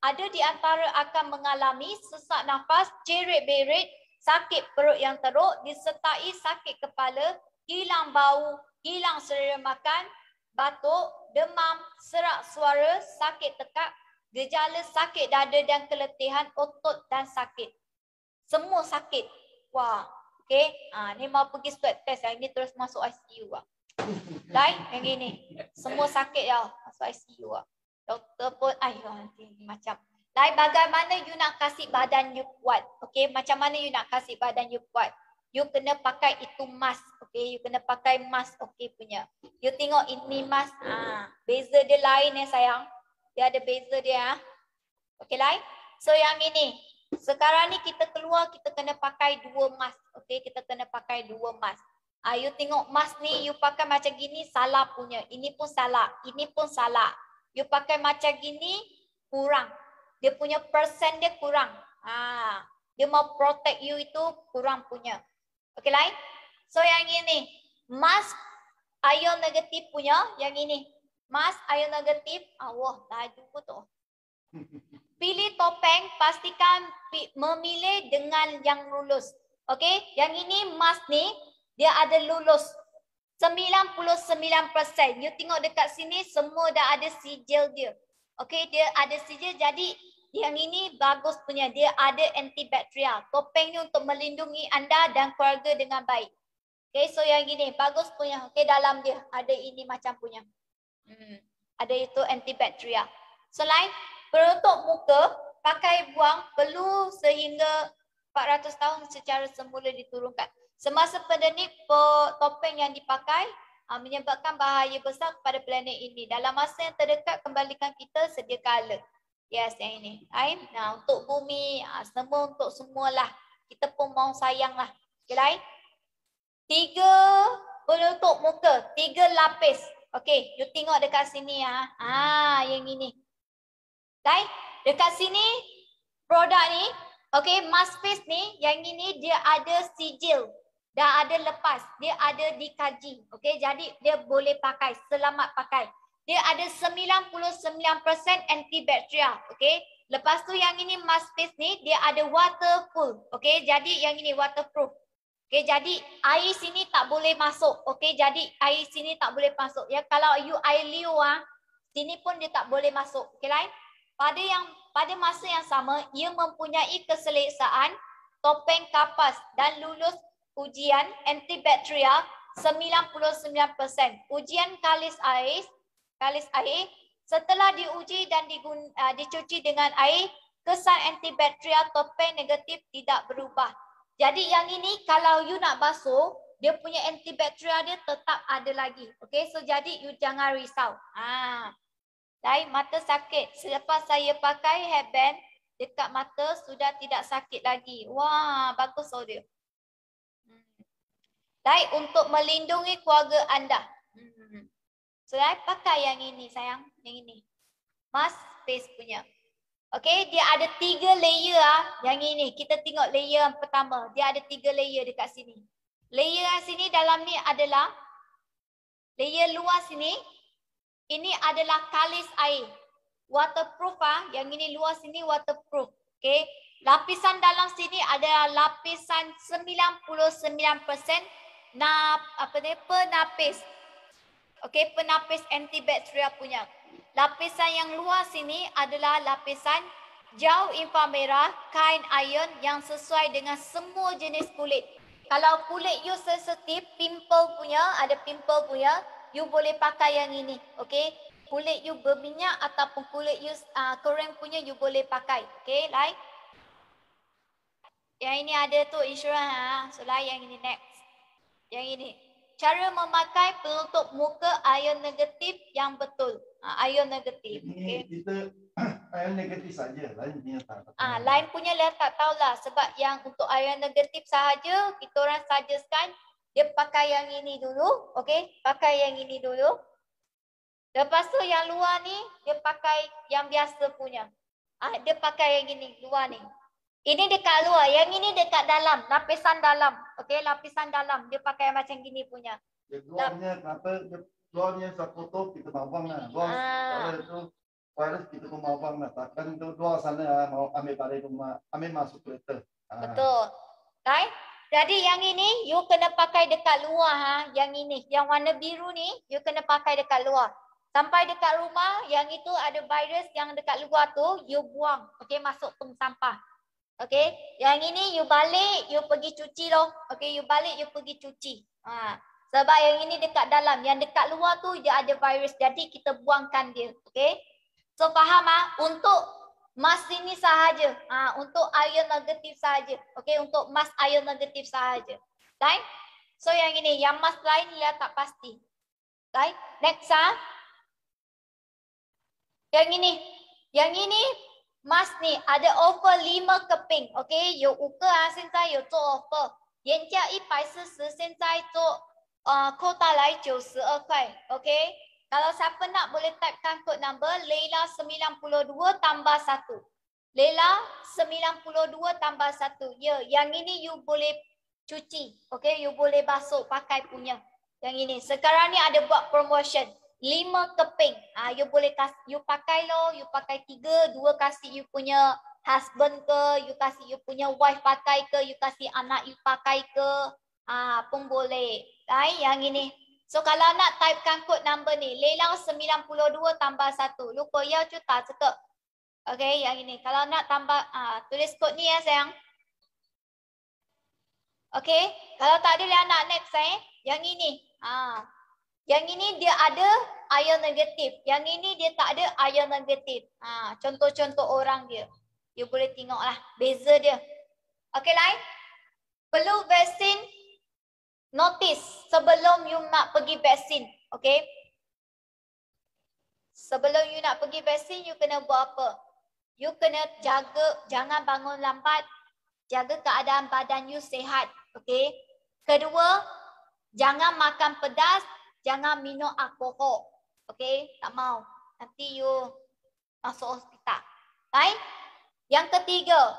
Ada di antara akan mengalami sesak nafas, ceret-beret, sakit perut yang teruk disertai sakit kepala, hilang bau, hilang selera makan, batuk, demam, serak suara, sakit tekak, gejala sakit dada dan keletihan otot dan sakit. Semua sakit. Wah, okey. Ni mau pergi swab test, yang ini terus masuk ICU Lain yang ini. Semua sakit masuk ICU Doktor pun nanti macam. Lain bagaimana you nak kasih badan you kuat. Okey, macam mana you nak kasih badan you kuat. You kena pakai itu mask. Okey, you kena pakai mask okey punya. You tengok ini mask. Beza dia lain sayang. Dia ada beza dia. Okey lain. So yang ini. Sekarang ni kita keluar kita kena pakai 2 mask. Okey, kita kena pakai 2 mask. You tengok mask ni, you pakai macam gini, salah punya. Ini pun salah, ini pun salah. You pakai macam gini, kurang. Dia punya persen dia kurang. Dia mau protect you itu kurang punya. Okay, lain? So yang ini, mask ion negatif punya, yang ini. Mask ion negatif, wah, dah jumpa tu. Pilih topeng, pastikan memilih dengan yang lulus. Okay, yang ini mask ni, dia ada lulus 99%. You tengok dekat sini semua dah ada sijil dia. Okay, dia ada sijil, jadi yang ini bagus punya. Dia ada antibakterial. Topeng ni untuk melindungi anda dan keluarga dengan baik. Okay, so yang ini bagus punya. Okay, dalam dia ada ini macam punya. Ada itu antibakterial. Selain penutup muka, pakai buang perlu sehingga 400 tahun secara semula diturunkan. Semasa pandemik, topeng yang dipakai menyebabkan bahaya besar kepada planet ini. Dalam masa yang terdekat, kembalikan kita sedia kala. Yes, yang ini. Nah, untuk bumi, semua untuk semualah. Kita pun mau sayang lah. Okay, lain? 3 penutup muka, 3 lapis. Okay, you tengok dekat sini ya. Yang ini. Lain? Dekat sini, produk ni, okay, mask face ni, yang ini dia ada sijil. Dah ada lepas, dia ada dikaji. Okey, jadi dia boleh pakai, selamat pakai. Dia ada 99% antibakterial, okey. Lepas tu yang ini mask face ni dia ada waterproof. Okey, jadi yang ini waterproof. Okey, jadi air sini tak boleh masuk. Okey, jadi air sini tak boleh masuk. Ya, kalau you air liu sini pun dia tak boleh masuk. Okey, lain. Pada masa yang sama, ia mempunyai keselesaan topeng kapas dan lulus ujian antibakterial 99%. Ujian kalis air setelah diuji dan dicuci dengan air, kesan antibakterial topeng negatif tidak berubah. Jadi yang ini kalau you nak basuh, dia punya antibakterial dia tetap ada lagi. Okay, so jadi you jangan risau. Lain mata sakit. Selepas saya pakai headband dekat mata sudah tidak sakit lagi. Wah, bagus dia. Baik, untuk melindungi keluarga anda. Saya pakai yang ini sayang, yang ini. Mask face punya. Okey, dia ada 3 layer yang ini. Kita tengok layer yang pertama. Dia ada 3 layer dekat sini. Layer yang sini dalam ni adalah layer luar sini. Ini adalah kalis air. Waterproof yang ini luar sini waterproof. Okey. Lapisan dalam sini adalah lapisan 99% penapis. Okey, penapis antibakterial punya. Lapisan yang luar sini adalah lapisan jauh inframerah kain iron yang sesuai dengan semua jenis kulit. Kalau kulit you sensitif, pimple punya, ada pimple punya, you boleh pakai yang ini. Okey, kulit you berminyak ataupun kulit you kering punya, you boleh pakai. Okey, like. Yang ini ada tu insurans. So lah yang ini next. Yang ini. Cara memakai penutup muka ion negatif yang betul. Ion negatif. Ini kita ion negatif saja. Lain punya tak. Lain punya lah tak tahulah. Sebab yang untuk ion negatif sahaja, kita orang suggestkan dia pakai yang ini dulu. Okey, pakai yang ini dulu. Lepas tu yang luar ni, dia pakai yang biasa punya. Dia pakai yang ini, luar ni. Ini dekat luar, yang ini dekat dalam, lapisan dalam. Okey, lapisan dalam. Dia pakai macam gini punya. Luarnya kenapa? Luarnya tertutup, kita buang lah. Luar kalau itu virus kita pun buang lah. Takkan itu luar sana mau ambil balik rumah, ambil masuk kereta. Betul. Right? Jadi yang ini, you kena pakai dekat luar. Yang ini, yang warna biru ni, you kena pakai dekat luar. Sampai dekat rumah, yang itu ada virus yang dekat luar tu, you buang. Okey, masuk tong sampah. Okey, yang ini you balik, you pergi cuci loh. Okey, you balik, you pergi cuci. Sebab yang ini dekat dalam, yang dekat luar tu dia ada virus. Jadi kita buangkan dia. Okey. So faham untuk mask ini sahaja. Untuk ion negatif sahaja. Okey, untuk mask ion negatif sahaja. Right? So yang ini, yang mask lain dia tak pasti. Right? Next Yang ini. Yang ini mask ni ada offer 5 keping. OK， 有5个现在有做 offer， 原价140，现在做 kota lai 92 块. Okey. Kalau siapa nak boleh typekan kod number Leila 92 tambah 1. Leila 92 tambah 1. Ya, yang ini you boleh cuci. Okey, you boleh basuh pakai punya. Yang ini. Sekarang ni ada buat promotion. 5 keping. You boleh you pakai lo, you pakai 3, 2 kasih you punya husband ke, you kasih you punya wife pakai ke, you kasih anak you pakai ke, pun boleh. Yang ini. So kalau nak typekan kod number ni, Leila 92 tambah 1. Lupa ya cuta cekak. Okey, yang ini. Kalau nak tambah, tulis kod ni ya sayang. Okey, kalau tak ada anak next yang ini. Yang ini dia ada ion negatif. Yang ini dia tak ada ion negatif. Contoh-contoh orang dia. You boleh tengoklah beza dia. Okey lain. Perlu vaksin notice sebelum you nak pergi vaksin. Okey. Sebelum you nak pergi vaksin, you kena buat apa? You kena jaga, jangan bangun lambat. Jaga keadaan badan you sihat. Okey. Kedua, jangan makan pedas, jangan minum alkohol. Okey, tak mau. Nanti you masuk hospital. Baik? Yang ketiga,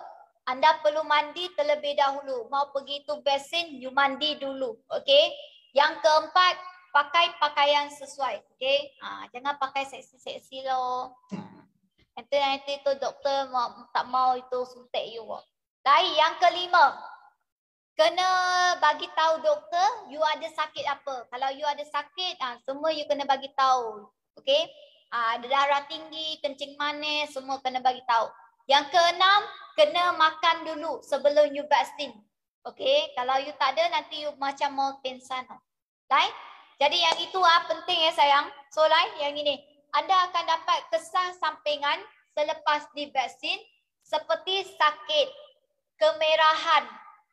anda perlu mandi terlebih dahulu. Mau pergi tu vaksin, you mandi dulu. Okey? Yang keempat, pakai pakaian sesuai. Okey? Jangan pakai seksi-seksi loh. Nanti tu doktor tak mau itu suntik you. Baik, yang kelima, kena bagi tahu doktor you ada sakit apa. Kalau you ada sakit, semua you kena bagi tahu. Okey? Ada darah tinggi, kencing manis, semua kena bagi tahu. Yang keenam, kena makan dulu sebelum you vaksin. Okey? Kalau you tak ada, nanti you macam mau pingsan. Right? Jadi yang itu penting ya sayang. So yang ini, anda akan dapat kesan sampingan selepas divaksin seperti sakit, kemerahan,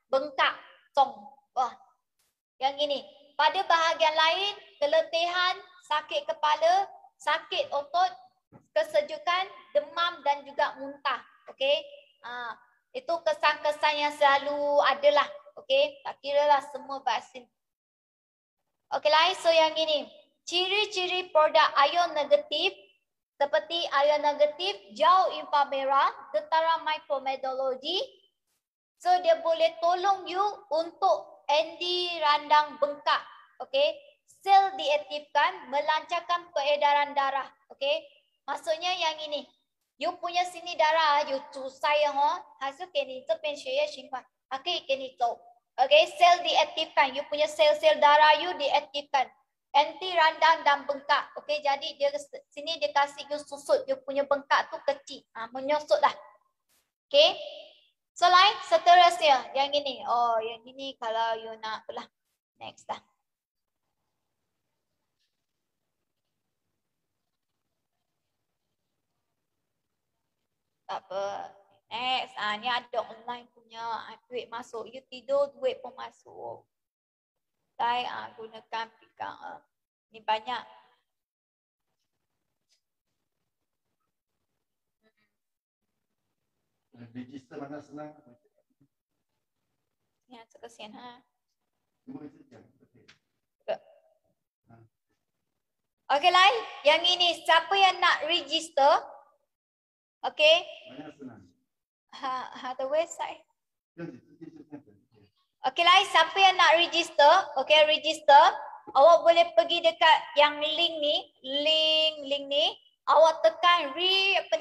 bengkak, cong. Wah. Yang ini. Pada bahagian lain, keletihan, sakit kepala, sakit otot, kesejukan, demam dan juga muntah. Okey? Itu kesan-kesan yang selalu adalah. Okey? Tak kira lah semua vaksin. Okey lah, so yang ini. Ciri-ciri produk ion negatif seperti ion negatif, jauh inframerah, getaran mikrometeorologi. So dia boleh tolong you untuk anti radang bengkak. Okey? Sel diaktifkan, melancarkan peredaran darah. Okey? Maksudnya yang ini. You punya sini darah, you 阻塞还是给你这边血液循环，还可以给你走。Okay, sel diaktifkan. You punya sel-sel darah you diaktifkan. Anti radang dan bengkak. Okay, jadi dia sini dia kasih you susut. You punya bengkak tu kecil. Menyusut lah. Okay. So lain seterusnya. Yang ini. Oh, yang ini kalau you nak lah. Next lah. Tak apa. Next. Ni ada online punya. Duit masuk. You tidur, duit pun masuk. Saya gunakan pegang. Ni banyak. Register mana senang? Ya, kesian Okey lah. Yang ini siapa yang nak register? Okey. Mana senang? The website. Okey lah, siapa yang nak register? Okey, register. Awak boleh pergi dekat yang link ni, link ni. Awak tekan refer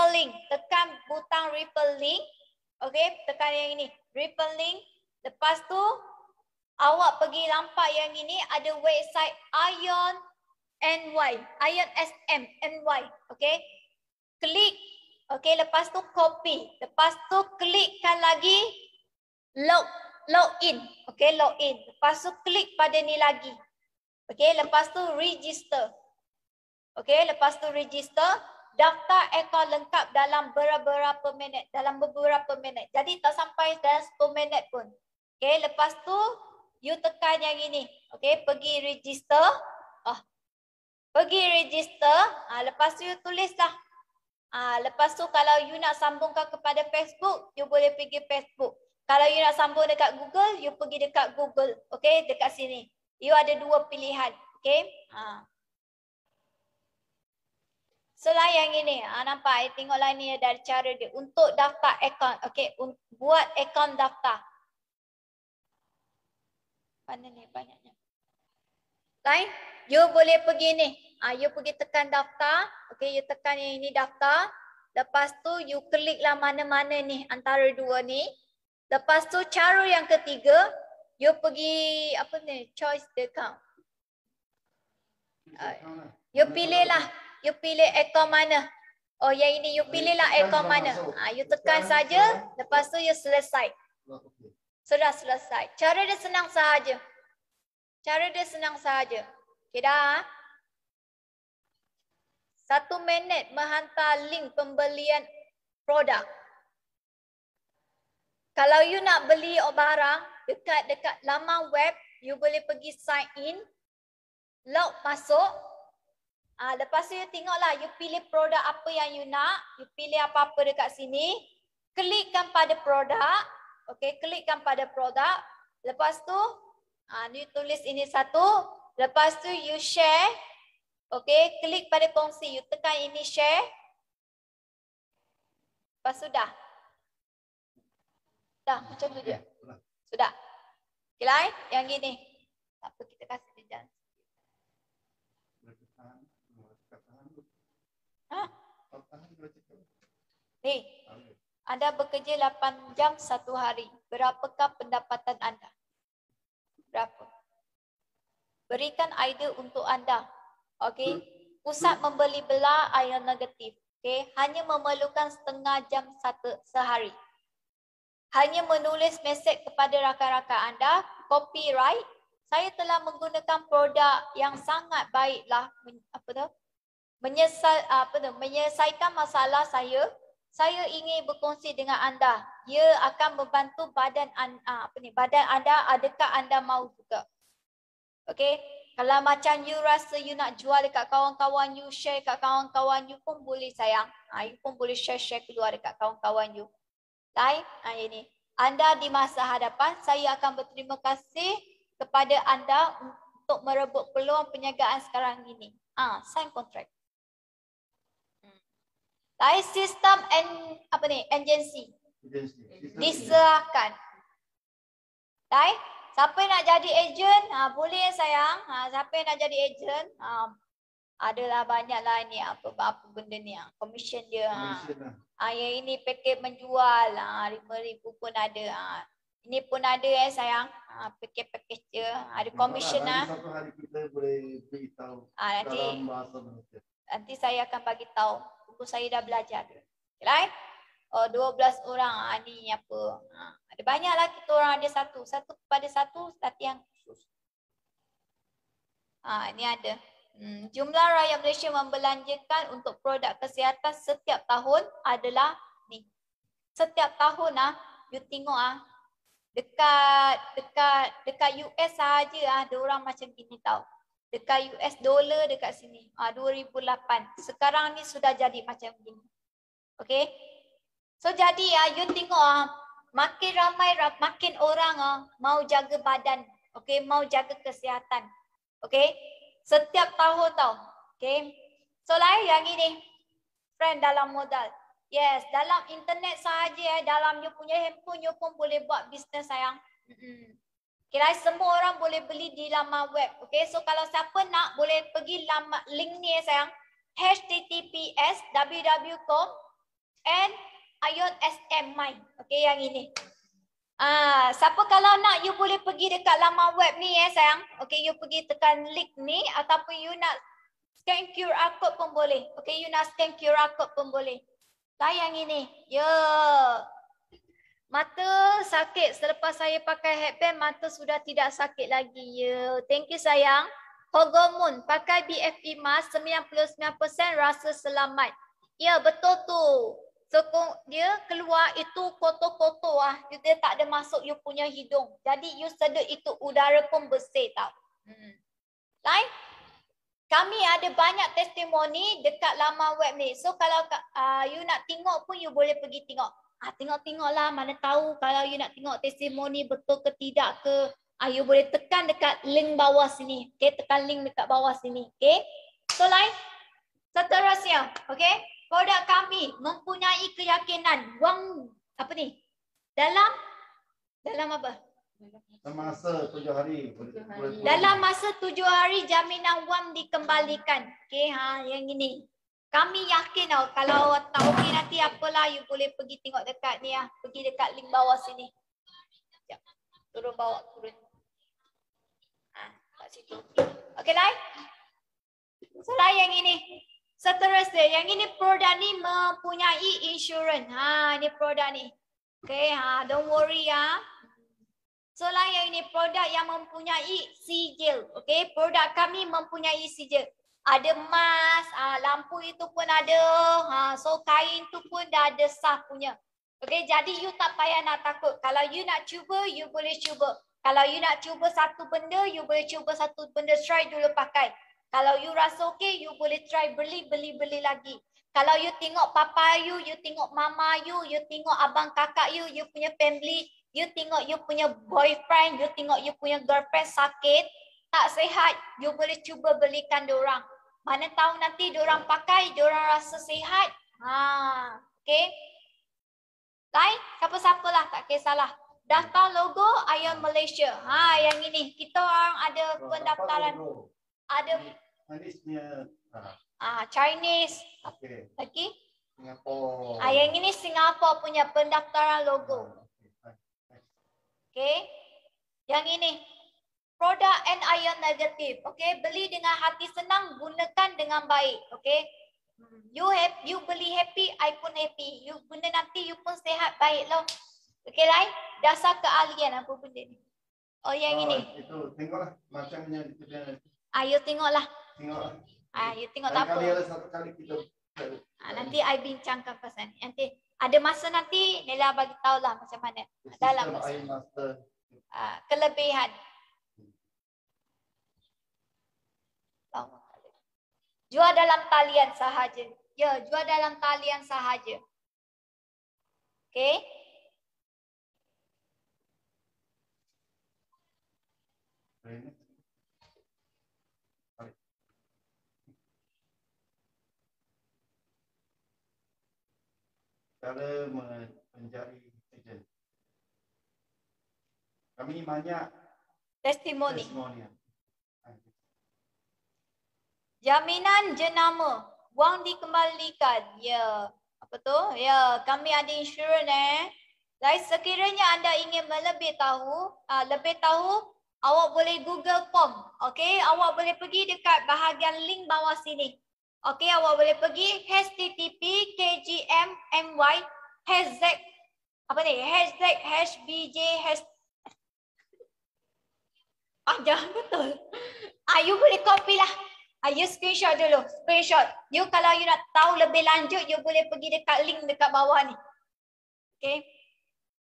link. Tekan butang refer link. Okey, tekan yang ini, refer link. Lepas tu awak pergi nampak yang ini ada website Ion NY, Ion SM NY. Okey. Klik. Okey, lepas tu copy. Lepas tu klikkan lagi login. Okey, login. Lepas tu klik pada ni lagi. Okey, lepas tu register. Okey, lepas tu register, daftar akaun lengkap dalam beberapa minit. Jadi tak sampai dalam 10 minit pun. Okey, lepas tu you tekan yang ini. Okey, pergi register. Pergi register, lepas tu you tulislah. Lepas tu kalau you nak sambungkan kepada Facebook, you boleh pergi Facebook. Kalau you nak sambung dekat Google, you pergi dekat Google. Okay, dekat sini. You ada dua pilihan. Okay. So lah yang ini. Nampak? Tengoklah ni dari cara dia. Untuk daftar akaun. Okay. Buat akaun daftar. Mana ni banyaknya. Lain. You boleh pergi ni. You pergi tekan daftar. Okay. You tekan yang ini daftar. Lepas tu you kliklah mana-mana ni. Antara dua ni. Lepas tu cara yang ketiga, you pergi apa ni? Choice the account. You pilih lah. You pilih akaun mana. Oh yang ini you pilih lah akaun mana. You tekan saja. Lepas tu you selesai. Sudah selesai. Cara dia senang sahaja. Cara dia senang sahaja. Okay dah. 1 minit menghantar link pembelian produk. Kalau you nak beli barang dekat laman web, you boleh pergi sign in, log masuk. Lepas tu you tengoklah, you pilih produk apa yang you nak, you pilih apa-apa dekat sini, klikkan pada produk, okey, klikkan pada produk. Lepas tu, you tulis ini satu, lepas tu you share, okey, klik pada kongsi, you tekan ini share. Lepas sudah. Dah, macam tu je. Sudah. Okay lah yang gini. Tak apa, kita kasih dia jalan. Ni, anda bekerja 8 jam satu hari. Berapakah pendapatan anda? Berapa? Berikan idea untuk anda. Okey. Pusat membeli belah ion negatif. Okey. Hanya memerlukan setengah jam sehari. Hanya menulis mesej kepada rakan-rakan anda, copyright. Saya telah menggunakan produk yang sangat baiklah, menyelesaikan masalah saya. Saya ingin berkongsi dengan anda. Ia akan membantu badan anda. Adakah anda mahu juga? Okey. Kalau macam you rasa you nak jual dekat kawan-kawan you, share dekat kawan-kawan you pun boleh sayang. You pun boleh share keluar dekat kawan-kawan you. Lain, ini. Anda di masa hadapan, saya akan berterima kasih kepada anda untuk merebut peluang perniagaan sekarang ini. Sign contract. Lain, sistem agensi. Diserahkan. Lain, siapa yang nak jadi ejen? Boleh sayang. Siapa yang nak jadi ejen? Adalah banyaklah ni apa benda ni. Commission dia. Yang ini paket menjual, 5,000 pun ada. Ini pun ada sayang. Paket dia. Ada commission Satu hari kita boleh beritahu dalam bahasa Malaysia. Nanti saya akan bagi tahu. Buku saya dah belajar. Right? 12 orang. Ni apa. Ada banyaklah kita orang ada satu. Satu kepada satu latihan khusus. Ini ada. Jumlah rakyat Malaysia membelanjakan untuk produk kesihatan setiap tahun adalah ni. Setiap tahun you tengok dekat US sahaja ada orang macam gini tau. Dekat US dollar dekat sini 2008. Sekarang ni sudah jadi macam gini. Okey. So jadi you tengok makin ramai makin orang mau jaga badan. Okey, mau jaga kesihatan. Okey. Setiap tahun tau. Okay. So lah yang ini. Friend dalam modal. Yes. Dalam internet sahaja. Dalam you punya handphone you pun boleh buat bisnes sayang. Okay, semua orang boleh beli di laman web. Okay. So kalau siapa nak boleh pergi link ni sayang. https www.com and ionsm. Okay yang ini. Siapa kalau nak you boleh pergi dekat laman web ni sayang. Okay, you pergi tekan link ni ataupun you nak scan QR code pun boleh. Okay, you nak scan QR code pun boleh. Yang ini. Mata sakit selepas saya pakai headband, mata sudah tidak sakit lagi. Thank you sayang. Hormon, pakai BFE mask 99% rasa selamat. Ya, betul tu. So dia keluar itu kotor-kotor dia tak ada masuk you punya hidung. Jadi you sedut itu udara pun bersih tau. Lain. Kami ada banyak testimoni dekat laman web ni. So kalau you nak tengok pun you boleh pergi tengok. Tengok-tengoklah, mana tahu kalau you nak tengok testimoni betul ke tidak ke. You boleh tekan dekat link bawah sini. Okay, tekan link dekat bawah sini. Okay. So seterusnya, okay. Produk kami mempunyai keyakinan wang apa ni? Dalam apa? Semasa 7 hari. Dalam masa 7 hari jaminan wang dikembalikan. Okay, yang ini. Kami yakin kalau tak okey nanti apalah, you boleh pergi tengok dekat ni lah. Pergi dekat link bawah sini. Sekejap. Turun bawah, turun. Kat situ. Okey lah. So yang ini. Seterusnya, yang ini produk ni mempunyai insurans. Ini produk ni. Okay, don't worry ya. So yang ini produk yang mempunyai sijil. Okay, produk kami mempunyai sijil. Ada emas, lampu itu pun ada. So kain tu pun dah ada sah punya. Okay, jadi you tak payah nak takut. Kalau you nak cuba, you boleh cuba. Kalau you nak cuba satu benda, you boleh cuba satu benda, try dulu pakai. Kalau you rasa okay, you boleh try beli lagi. Kalau you tengok papa you tengok mama you tengok abang kakak you punya family, you tengok you punya boyfriend, you tengok you punya girlfriend sakit, tak sihat, you boleh cuba belikan diorang. Mana tahu nanti diorang pakai, diorang rasa sihat. Okay. Lain, siapa-siapa lah, tak kisahlah. Daftar logo Ion Malaysia. Yang ini. Kita orang ada pendaftaran. Ada Chinese. Okay. Lagi? Singapura. Yang ini Singapura punya pendaftaran logo. Okay. Yang ini. Produk and ion negatif. Okay. Beli dengan hati senang, gunakan dengan baik. Okay. You beli happy, I pun happy. You guna nanti, you pun sihat baik lah. Okay lah. Dasar keahlian apa benda ni. Yang ini. Itu tengoklah macamnya kita. You tengoklah. Tengoklah. You tengok tak apa. Kali ada satu kali kita. Nanti I bincangkan pasal ni. Nanti ada masa nanti Nela bagi tahulah macam mana. Dalam masa. Kelebihan. Jual dalam talian sahaja. Ya, jual dalam talian sahaja. Okay. Cara mencari ejen. Kami banyak testimoni. Jaminan jenama, wang dikembalikan. Ya, apa tu? Ya, kami ada insurans Guys, sekiranya anda ingin lebih tahu, awak boleh Google form. Okey, awak boleh pergi dekat bahagian link bawah sini. Okey, awak boleh pergi http://kgmmy #HBJ jangan betul. You boleh copy lah. You screenshot dulu. Screenshot. You kalau you nak tahu lebih lanjut, you boleh pergi dekat link dekat bawah ni. Okay.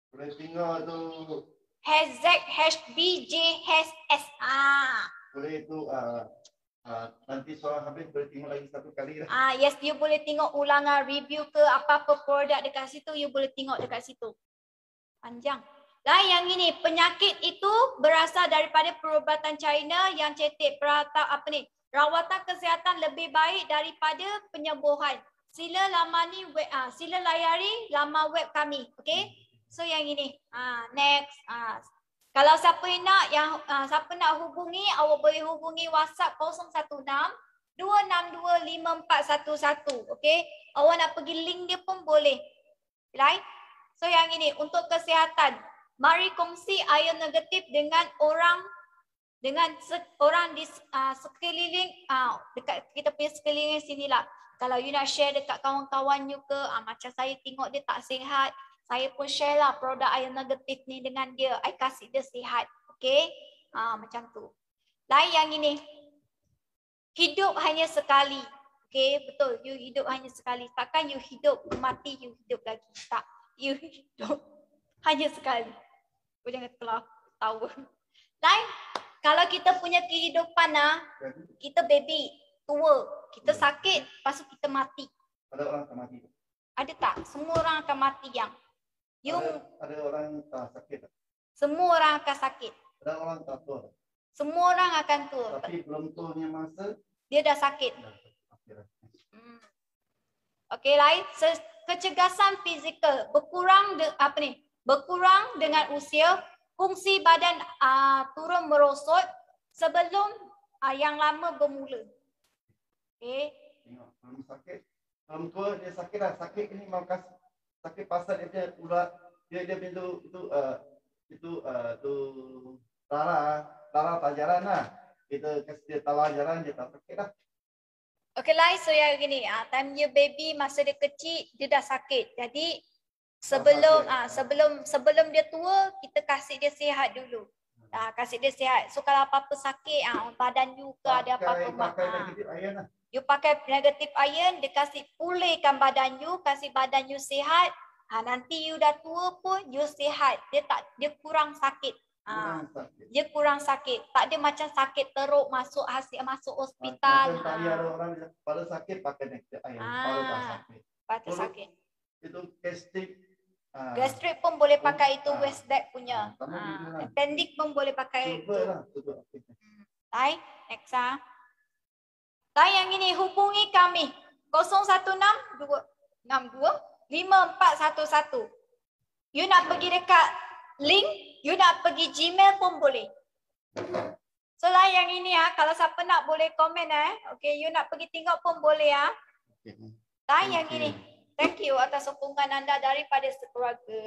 Boleh tengok tu. #HBJHS. Boleh tu nanti soal habis boleh tengok lagi satu kali lah. Yes, you boleh tengok ulangan review ke apa-apa produk dekat situ, you boleh tengok dekat situ. Panjang. Yang ini, penyakit itu berasal daripada perubatan China yang cetek rawatan kesihatan lebih baik daripada penyembuhan. Sila layari laman web kami. Okey. So yang ini. Next. Kalau siapa nak hubungi, awak boleh hubungi WhatsApp 016 262 5411. Okey. Awak nak pergi link dia pun boleh. Right? So yang ini untuk kesihatan. Mari kongsi ion negatif dengan orang di sekeliling, dekat kita punya sekeliling sinilah. Kalau you nak share dekat kawan-kawan you ke, macam saya tengok dia tak sihat, saya pun share lah produk ion negatif ni dengan dia. I kasih dia sihat. Okay. Macam tu. Lain yang ini. Hidup hanya sekali. Okay, betul. You hidup hanya sekali. Takkan you hidup, mati, you hidup lagi. Tak. You hidup hanya sekali. Kau jangan tahu. Lain. Kalau kita punya kehidupan kita baby, tua, kita sakit, lepas tu kita mati. Ada orang akan mati. Ada tak? Semua orang akan mati yang. You ada orang tak sakit. semua orang akan sakit. Ada orang tak tua. Semua orang akan tua. Tapi belum tuanya masa Dia dah sakit. dah. Okey, lain kecergasan fizikal berkurang berkurang dengan usia, fungsi badan turun merosot sebelum yang lama bermula. Okey. Tengok belum sakit. Belum tua dia sakit dah. Sakit ini mau kasih sakit pasal dia urat dia itu darah pelajaran lah. Kita kasih dia pelajaran dia tak sakit dah. Okey, lain so yang gini, time you baby masa dia kecil dia dah sakit. Jadi sebelum dia tua kita kasih dia sihat dulu. Kasih dia sihat. So kalau apa-apa sakit badan you ke ada apa-apa pakai negatif iron lah. You pakai negatif iron, dia kasih pulihkan badan you, kasih badan you sihat. Nanti you dah tua pun you sihat. Dia kurang sakit. Dia kurang sakit. Tak ada macam sakit teruk masuk hospital. Tadi ada orang pada sakit pakai negatif iron, pada tak sakit. Pada sakit. Itu gastrik. Gastrik pun boleh pakai itu Westback punya. Appendix pun boleh pakai itu. Hai, next yang ini hubungi kami 016-262-5411. You nak pergi dekat link, you nak pergi Gmail pun boleh. So lah yang ini kalau siapa nak boleh komen Okay, you nak pergi tengok pun boleh yang ini. Thank you atas sokongan anda daripada sekeluarga.